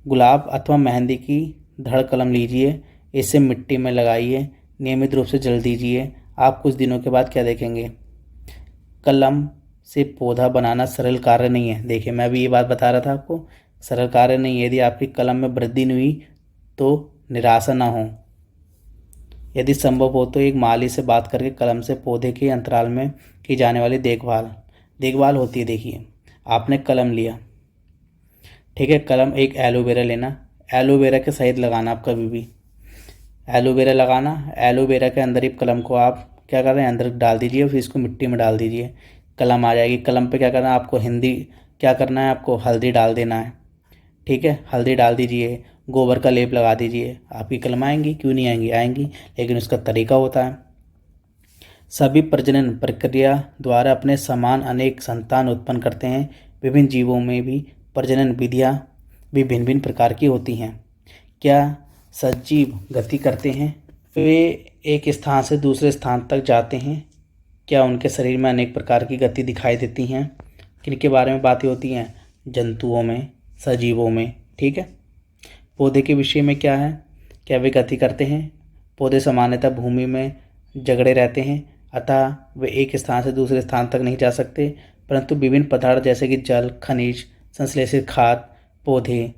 गुलाब अथवा मेहंदी की धड़ कलम लीजिए, इसे मिट्टी में लगाइए, नियमित रूप से जल दीजिए। आप कुछ दिनों के बाद क्या देखेंगे? कलम से पौधा बनाना सरल कार्य नहीं है। देखिए, मैं भी ये बात बता रहा था आपको, सरल कार्य नहीं है। यदि आपकी कलम में वृद्धि नहीं हुई तो निराशा ना हो। यदि संभव हो तो एक माली से बात करके कलम से पौधे के अंतराल में की जाने वाली देखभाल होती है। देखिए, आपने कलम लिया, ठीक है, कलम एक एलोवेरा लेना, एलोवेरा के सहित लगाना। आप कभी भी एलोवेरा लगाना, एलोवेरा के अंदर ही कलम को आप क्या कर रहे हैं, अंदर डाल दीजिए, फिर इसको मिट्टी में डाल दीजिए, कलम आ जाएगी। कलम पे क्या करना है आपको, क्या करना है आपको, हल्दी डाल देना है, ठीक है, हल्दी डाल दीजिए, गोबर का लेप लगा दीजिए, आपकी कलम आएंगी। क्यों नहीं आएंगी? आएंगी, लेकिन उसका तरीका होता है। सभी प्रजनन प्रक्रिया द्वारा अपने समान अनेक संतान उत्पन्न करते हैं। विभिन्न जीवों में भी प्रजनन विधियाँ भी भिन्न भिन्न प्रकार की होती हैं। क्या सजीव गति करते हैं? वे एक स्थान से दूसरे स्थान तक जाते हैं। क्या उनके शरीर में अनेक प्रकार की गति दिखाई देती हैं? किनके बारे में बातें होती हैं? जंतुओं में, सजीवों में, ठीक है। पौधे के विषय में क्या है? क्या वे गति करते हैं? पौधे सामान्यतः भूमि में जकड़े रहते हैं, अतः वे एक स्थान से दूसरे स्थान तक नहीं जा सकते, परंतु विभिन्न पदार्थ जैसे कि जल, खनिज, संश्लेषित खाद पौधे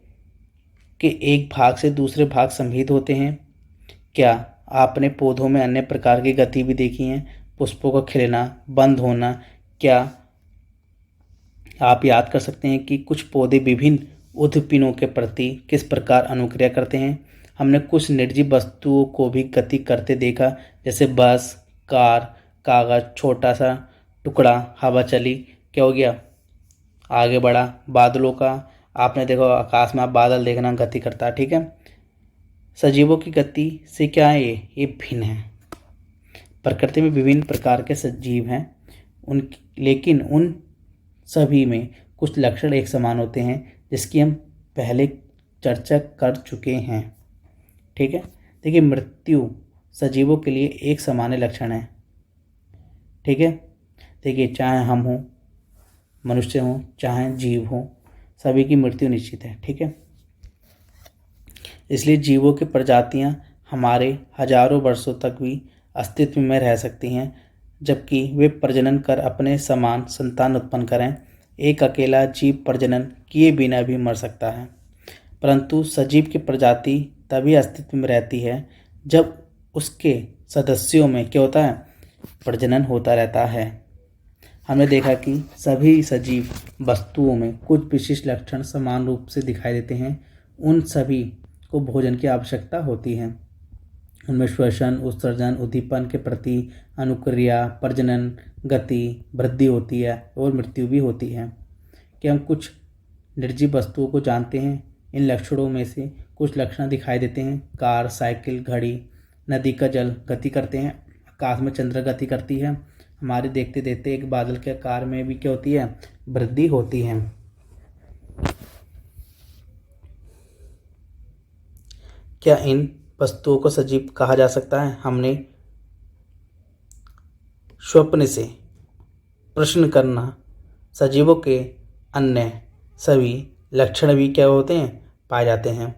के एक भाग से दूसरे भाग संवहित होते हैं। क्या आपने पौधों में अन्य प्रकार की गति भी देखी हैं? पुष्पों का खिलना, बंद होना। क्या आप याद कर सकते हैं कि कुछ पौधे विभिन्न उद्भिदों के प्रति किस प्रकार अनुक्रिया करते हैं? हमने कुछ निर्जीव वस्तुओं को भी गति करते देखा, जैसे बस, कार, कागज, छोटा सा टुकड़ा हवा चली, क्या हो गया, आगे बढ़ा। बादलों का आपने देखो, आकाश में आप बादल देखना, गति करता है, ठीक है। सजीवों की गति से क्या है, ये भिन्न है। प्रकृति में विभिन्न प्रकार के सजीव हैं, लेकिन उन सभी में कुछ लक्षण एक समान होते हैं, जिसकी हम पहले चर्चा कर चुके हैं, ठीक है। देखिए, मृत्यु सजीवों के लिए एक सामान्य लक्षण है, ठीक है। देखिए, चाहे हम हों, मनुष्य हों, चाहे जीव हों, सभी की मृत्यु निश्चित है, ठीक है। इसलिए जीवों की प्रजातियां हमारे हजारों वर्षों तक भी अस्तित्व में रह सकती हैं, जबकि वे प्रजनन कर अपने समान संतान उत्पन्न करें। एक अकेला जीव प्रजनन किए बिना भी मर सकता है, परंतु सजीव की प्रजाति तभी अस्तित्व में रहती है जब उसके सदस्यों में क्या होता है, प्रजनन होता रहता है। हमने देखा कि सभी सजीव वस्तुओं में कुछ विशिष्ट लक्षण समान रूप से दिखाई देते हैं। उन सभी को भोजन की आवश्यकता होती है। उनमें श्वसन, उत्सर्जन, उद्दीपन के प्रति अनुक्रिया, प्रजनन, गति, वृद्धि होती है और मृत्यु भी होती है। क्या हम कुछ निर्जीव वस्तुओं को जानते हैं? इन लक्षणों में से कुछ लक्षण दिखाई देते हैं। कार, साइकिल, घड़ी, नदी का जल गति करते हैं। आकाश में चंद्र गति करती है। हमारे देखते देखते एक बादल के आकार में भी क्या होती है, वृद्धि होती है। क्या इन वस्तुओं को सजीव कहा जा सकता है? हमने स्वप्न से प्रश्न करना, सजीवों के अन्य सभी लक्षण भी क्या होते हैं, पाए जाते हैं।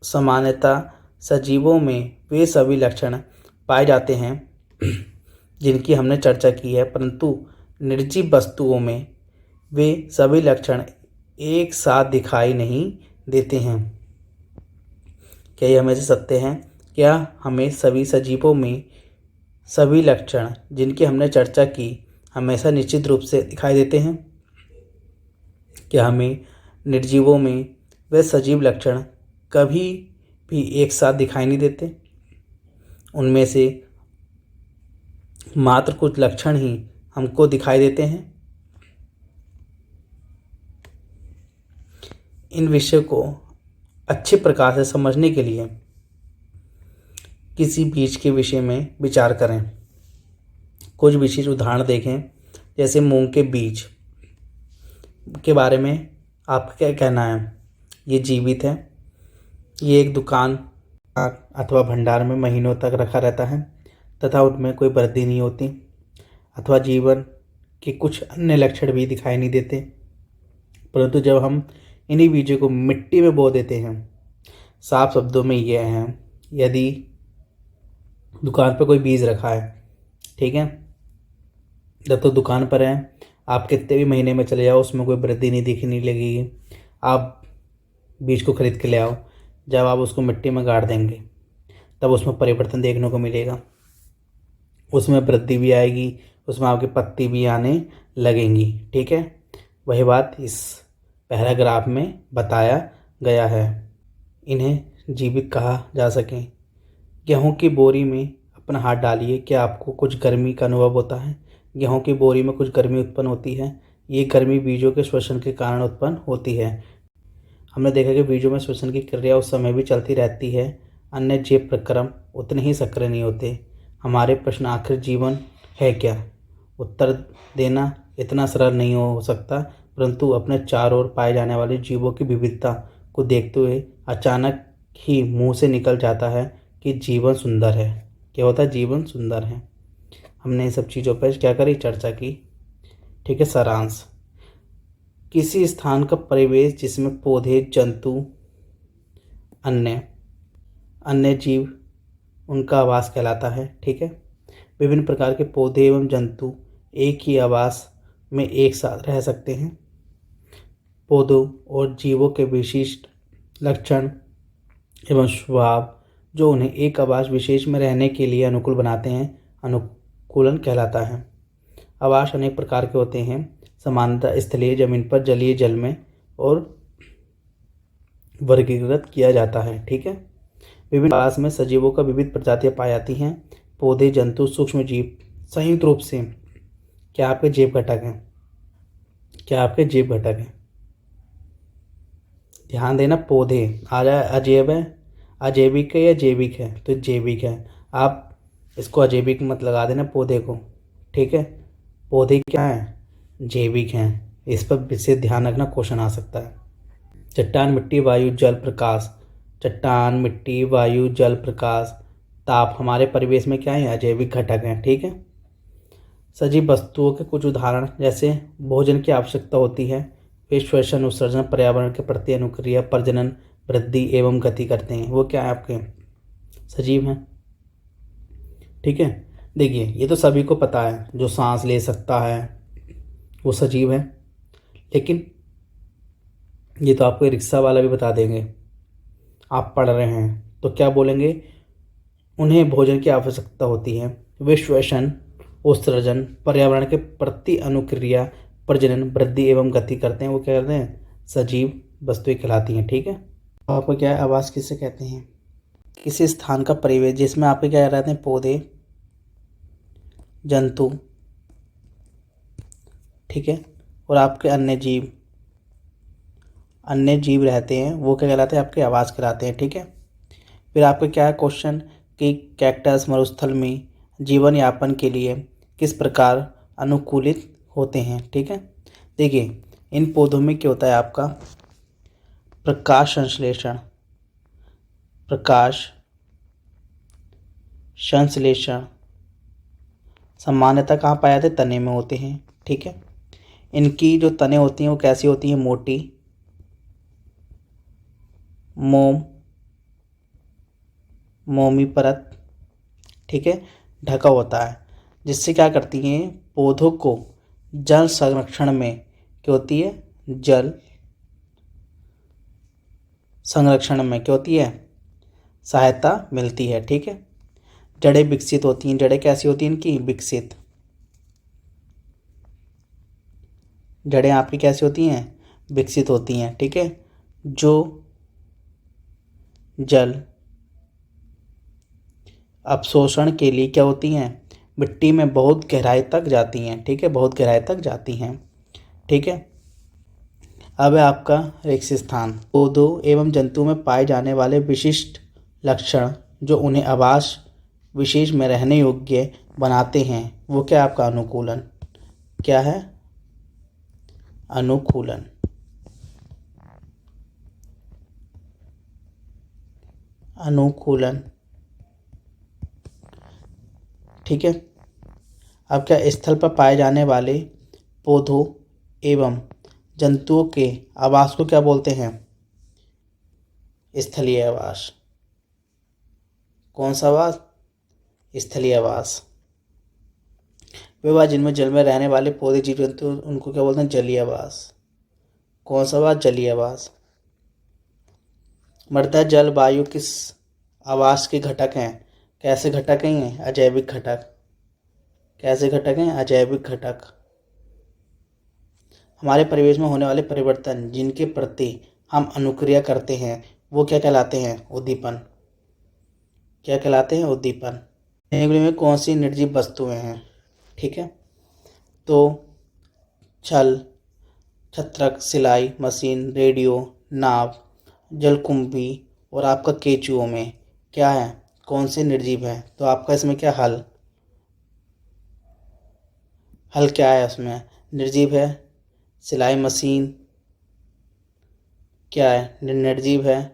सामान्यतः सजीवों में वे सभी लक्षण पाए जाते हैं जिनकी हमने चर्चा की है, परंतु निर्जीव वस्तुओं में वे सभी लक्षण एक साथ दिखाई नहीं देते हैं। क्या ये हमेशा सत्य है? क्या हमें सभी सजीवों में सभी लक्षण जिनकी हमने चर्चा की हमेशा निश्चित रूप से दिखाई देते हैं? क्या हमें निर्जीवों में वे सजीव लक्षण कभी भी एक साथ दिखाई नहीं देते? उनमें से मात्र कुछ लक्षण ही हमको दिखाई देते हैं। इन विषय को अच्छे प्रकार से समझने के लिए किसी बीज के विषय में विचार करें। कुछ विशेष उदाहरण देखें, जैसे मूंग के बीज के बारे में आपका क्या कहना है? ये जीवित है, ये एक दुकान अथवा भंडार में महीनों तक रखा रहता है तथा उनमें कोई वृद्धि नहीं होती, अथवा जीवन के कुछ अन्य लक्षण भी दिखाई नहीं देते, परंतु जब हम इन्हीं बीजों को मिट्टी में बो देते हैं। साफ शब्दों में यह है, यदि दुकान पर कोई बीज रखा है, ठीक है, जब तो दुकान पर है, आप कितने भी महीने में चले जाओ उसमें कोई वृद्धि नहीं दिखने लगेगी। आप बीज को खरीद के ले आओ, जब आप उसको मिट्टी में गाड़ देंगे तब उसमें परिवर्तन देखने को मिलेगा, उसमें वृद्धि भी आएगी, उसमें आपकी पत्ती भी आने लगेंगी, ठीक है। वही बात इस पैराग्राफ में बताया गया है। इन्हें जीवित कहा जा सके। गेहूं की बोरी में अपना हाथ डालिए, क्या आपको कुछ गर्मी का अनुभव होता है? गेहूं की बोरी में कुछ गर्मी उत्पन्न होती है। ये गर्मी बीजों के श्वसन के कारण उत्पन्न होती है। हमने देखा कि बीजों में श्वसन की क्रिया उस समय भी चलती रहती है, अन्य जीव प्रक्रम उतने ही सक्रिय नहीं होते। हमारे प्रश्न आखिर जीवन है क्या? उत्तर देना इतना सरल नहीं हो सकता, परंतु अपने चारों ओर पाए जाने वाले जीवों की विविधता को देखते हुए अचानक ही मुंह से निकल जाता है कि जीवन सुंदर है। क्या होता है? जीवन सुंदर है। हमने इन सब चीज़ों पर क्या करी? चर्चा की, ठीक है। सारांश: किसी स्थान का परिवेश जिसमें पौधे, जंतु, अन्य अन्य जीव उनका आवास कहलाता है, ठीक है। विभिन्न प्रकार के पौधे एवं जंतु एक ही आवास में एक साथ रह सकते हैं। पौधों और जीवों के विशिष्ट लक्षण एवं स्वभाव जो उन्हें एक आवास विशेष में रहने के लिए अनुकूल बनाते हैं, अनुकूलन कहलाता है। आवास अनेक प्रकार के होते हैं, सामान्यतः स्थलीय जमीन पर, जलीय जल में, और वर्गीकृत किया जाता है, ठीक है। विभिन्न आवास में सजीवों का विविध प्रजातियां पाई जाती हैं। पौधे, जंतु, सूक्ष्म जीव संयुक्त रूप से क्या आपके जैव घटक हैं? क्या आपके जैव घटक हैं? ध्यान देना, पौधे अजैव है, अजैविक है या जैविक है? तो जैविक है। आप इसको अजैविक मत लगा देना पौधे को, ठीक है। पौधे क्या है? जैविक हैं। इस पर विशेष ध्यान रखना, क्वेश्चन आ सकता है। चट्टान, मिट्टी, वायु, जल, प्रकाश। चट्टान, मिट्टी, वायु, जल, प्रकाश, ताप हमारे परिवेश में क्या है? अजैविक घटक हैं, ठीक है। सजीव वस्तुओं के कुछ उदाहरण, जैसे भोजन की आवश्यकता होती है, वे श्वसन, उत्सर्जन, पर्यावरण के प्रति अनुक्रिया, प्रजनन, वृद्धि एवं गति करते हैं। वो क्या है? आपके सजीव हैं, ठीक है। देखिए, ये तो सभी को पता है, जो सांस ले सकता है वो सजीव है, लेकिन ये तो आपको रिक्शा वाला भी बता देंगे। आप पढ़ रहे हैं तो क्या बोलेंगे? उन्हें भोजन की आवश्यकता होती है, वे श्वसन, उत्सर्जन, पर्यावरण के प्रति अनुक्रिया, प्रजनन, वृद्धि एवं गति करते हैं। वो क्या करते हैं? सजीव वस्तुएं कहलाती हैं, ठीक है। आपको क्या है? आवास किसे कहते हैं? किसी स्थान का परिवेश जिसमें आपके क्या रहते हैं? पौधे, जंतु, ठीक है, और आपके अन्य जीव रहते हैं, वो क्या कहलाते हैं? आपके आवास कहलाते हैं, ठीक है। फिर आपका क्या है क्वेश्चन कि कैक्टस मरुस्थल में जीवन यापन के लिए किस प्रकार अनुकूलित होते हैं, ठीक है। देखिए, इन पौधों में क्या होता है? आपका प्रकाश संश्लेषण, सामान्यतः कहाँ पाए जाते? तने में होते हैं, ठीक है। इनकी जो तने होती हैं वो कैसी होती हैं? मोटी, मोमी परत, ठीक है, ढका होता है, जिससे क्या करती हैं? पौधों को जल संरक्षण में क्या होती है? जल संरक्षण में क्या होती है? सहायता मिलती है, ठीक है। जड़ें विकसित होती हैं। जड़ें कैसी होती हैं इनकी? विकसित। जड़ें आपकी कैसी होती हैं? विकसित होती हैं, ठीक है, जो जल अवशोषण के लिए क्या होती हैं? मिट्टी में बहुत गहराई तक जाती हैं, ठीक है, बहुत गहराई तक जाती हैं, ठीक है। अब है आपका रिक्त स्थान। पौधों एवं जंतुओं में पाए जाने वाले विशिष्ट लक्षण जो उन्हें आवास विशेष में रहने योग्य बनाते हैं, वो क्या है? आपका अनुकूलन। क्या है? अनुकूलन। अनुकूलन, ठीक है। अब क्या स्थल पर पाए जाने वाले पौधों एवं जंतुओं के आवास को क्या बोलते हैं? स्थलीय आवास। कौन सा आवास? स्थलीय आवास। वे आवास जिनमें जल में रहने वाले पौधे जीव जंतु उनको क्या बोलते हैं? जलीय आवास। कौन सा आवास? जलीय आवास। मृदा जल वायु किस आवास के घटक हैं? कैसे घटक हैं ये? अजैविक घटक। कैसे घटक हैं? अजैविक घटक। हमारे परिवेश में होने वाले परिवर्तन जिनके प्रति हम अनुक्रिया करते हैं वो क्या कहलाते हैं? उद्दीपन। क्या कहलाते हैं? उद्दीपन। निम्न में कौन सी निर्जीव वस्तुएं हैं? ठीक है, तो छल, छत्रक, सिलाई मशीन, रेडियो, नाव, जलकुंभी और आपका केचुओं में क्या है? कौन से निर्जीव है? तो आपका इसमें क्या हल? हल क्या है उसमें? निर्जीव है। सिलाई मशीन क्या है? निर्जीव है।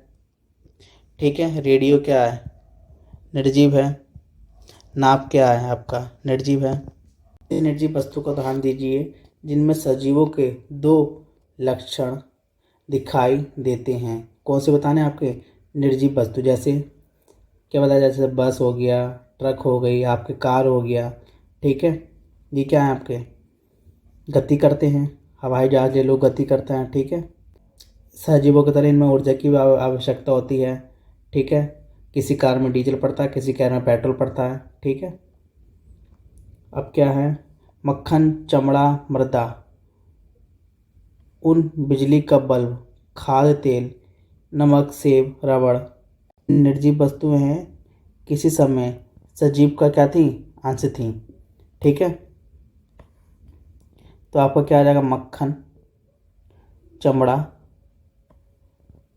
ठीक है, रेडियो क्या है? निर्जीव है। नाप क्या है आपका? निर्जीव है। निर्जीव वस्तु का उदाहरण दीजिए जिनमें सजीवों के दो लक्षण दिखाई देते हैं। कौन से बताने आपके? निर्जीव वस्तु। जैसे क्या बताया? जैसे बस हो गया, ट्रक हो गई, आपके कार हो गया। ठीक है, ये क्या है आपके? गति करते हैं। हवाई जहाज ले लो, गति करता है। ठीक है, सजीवों की तरह इनमें ऊर्जा की आवश्यकता होती है। ठीक है, किसी कार में डीजल पड़ता है, किसी कार में पेट्रोल पड़ता है। ठीक है, अब क्या है? मक्खन, चमड़ा, मृदा, उन, बिजली का बल्ब, खाद्य तेल, नमक, सेब, रबड़ निर्जीव वस्तुएं हैं किसी समय सजीव का क्या थी? अंश थी। ठीक है, तो आपका क्या आ जाएगा? मक्खन, चमड़ा,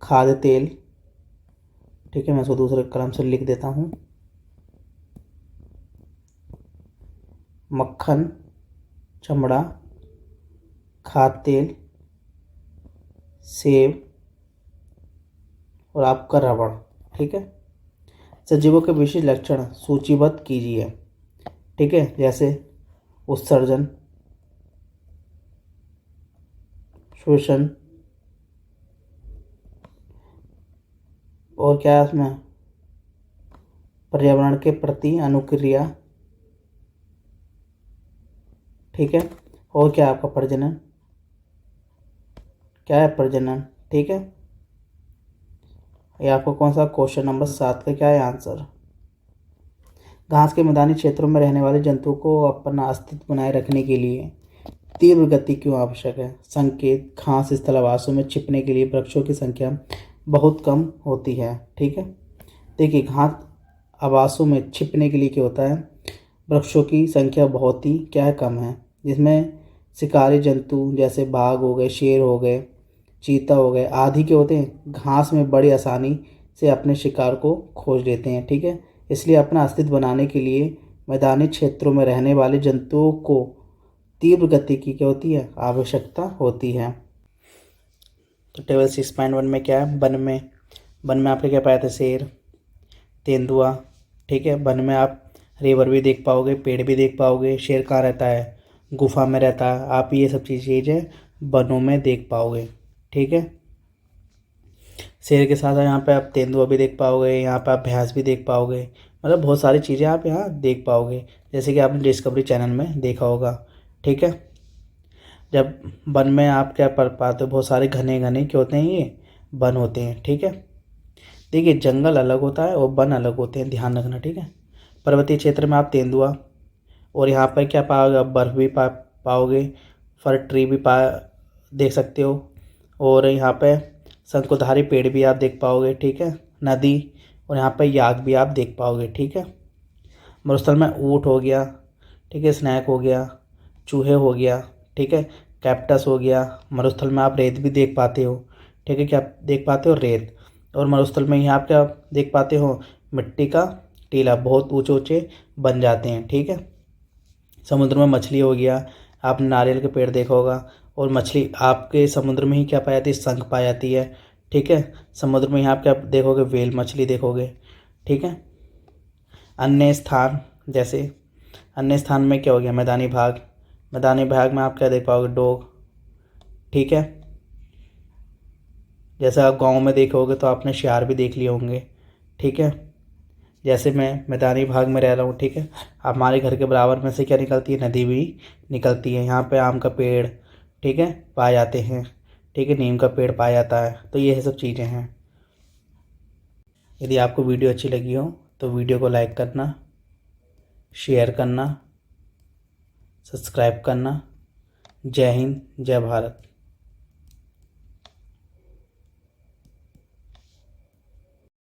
खाद्य तेल। ठीक है, मैं इसको दूसरे कलम से लिख देता हूँ। मक्खन, चमड़ा, खाद्य तेल, सेब और आपका रबड़। ठीक है, सजीवों के विशिष्ट लक्षण सूचीबद्ध कीजिए। ठीक है, जैसे उत्सर्जन, शोषण और क्या है उसमें? पर्यावरण के प्रति अनुक्रिया। ठीक है, और क्या है आपका? प्रजनन। क्या है? प्रजनन। ठीक है, ये आपको कौन सा क्वेश्चन नंबर 7 का क्या है आंसर? घास के मैदानी क्षेत्रों में रहने वाले जंतुओं को अपना अस्तित्व बनाए रखने के लिए तीव्र गति क्यों आवश्यक है? संकेत, घास स्थल आवासों में छिपने के लिए वृक्षों की संख्या बहुत कम होती है। ठीक है, देखिए घास आवासों में छिपने के लिए क्या होता है? वृक्षों की संख्या बहुत ही क्या है? कम है, जिसमें शिकारी जंतु जैसे बाघ हो गए, शेर हो गए, चीता हो गए आदि के होते हैं घास में बड़ी आसानी से अपने शिकार को खोज लेते हैं। ठीक है, इसलिए अपना अस्तित्व बनाने के लिए मैदानी क्षेत्रों में रहने वाले जंतुओं को तीव्र गति की क्या होती है? आवश्यकता होती है। तो टेबल 6.1 में क्या है? वन में आपके क्या पाए थे? शेर, तेंदुआ। ठीक है, वन में आप रिवर भी देख पाओगे, पेड़ भी देख पाओगे। शेर कहाँ रहता है? गुफा में रहता है। आप ये सब चीज़ें वनों में देख पाओगे। ठीक है, शेर के साथ यहाँ पे आप तेंदुआ भी देख पाओगे, यहाँ पे आप भैंस भी देख पाओगे। मतलब बहुत सारी चीज़ें आप यहाँ देख पाओगे, जैसे कि आपने डिस्कवरी चैनल में देखा होगा। ठीक है, जब वन में आप क्या पढ़ पाते हो? बहुत सारे घने घने क्या होते हैं? ये वन होते हैं। ठीक है, देखिए जंगल अलग होता है और वन अलग होते हैं, ध्यान रखना। ठीक है, पर्वतीय क्षेत्र में आप तेंदुआ और यहाँ पर क्या पाओगे? आप बर्फ़ भी पाओगे, फर ट्री भी देख सकते हो, और यहाँ पे शंकुधारी पेड़ भी आप देख पाओगे। ठीक है, नदी और यहाँ पे याक भी आप देख पाओगे। ठीक है, मरुस्थल में ऊँट हो गया। ठीक है, स्नैक हो गया, चूहे हो गया। ठीक है, कैप्टस हो गया। मरुस्थल में आप रेत भी देख पाते हो। ठीक है, क्या देख पाते हो? रेत। और मरुस्थल में यहाँ आप क्या देख पाते हो? मिट्टी का टीला, बहुत ऊंचे ऊंचे बन जाते हैं। ठीक है, समुद्र में मछली हो गया, आपने नारियल के पेड़ देखा होगा। और मछली आपके समुद्र में ही क्या पाई जाती है? शंख पाई जाती है। ठीक है, समुद्र में यहाँ आप क्या देखोगे? व्हेल मछली देखोगे। ठीक है, अन्य स्थान जैसे अन्य स्थान में क्या हो गया? मैदानी भाग। मैदानी भाग में आप क्या देख पाओगे? डॉग। ठीक है। जैसे आप गांव में देखे होगे तो आपने शियार भी देख लिए होंगे, ठीक है। जैसे मैं मैदानी भाग में रह रहा हूँ, ठीक है, हमारे घर के बराबर में से क्या निकलती है, नदी भी निकलती है। यहाँ पे आम का पेड़, ठीक है, पाए जाते हैं, ठीक है, नीम का पेड़ पाया जाता है। तो ये सब चीज़ें हैं। यदि आपको वीडियो अच्छी लगी हो तो वीडियो को लाइक करना, शेयर करना, सब्सक्राइब करना। जय हिंद, जय भारत।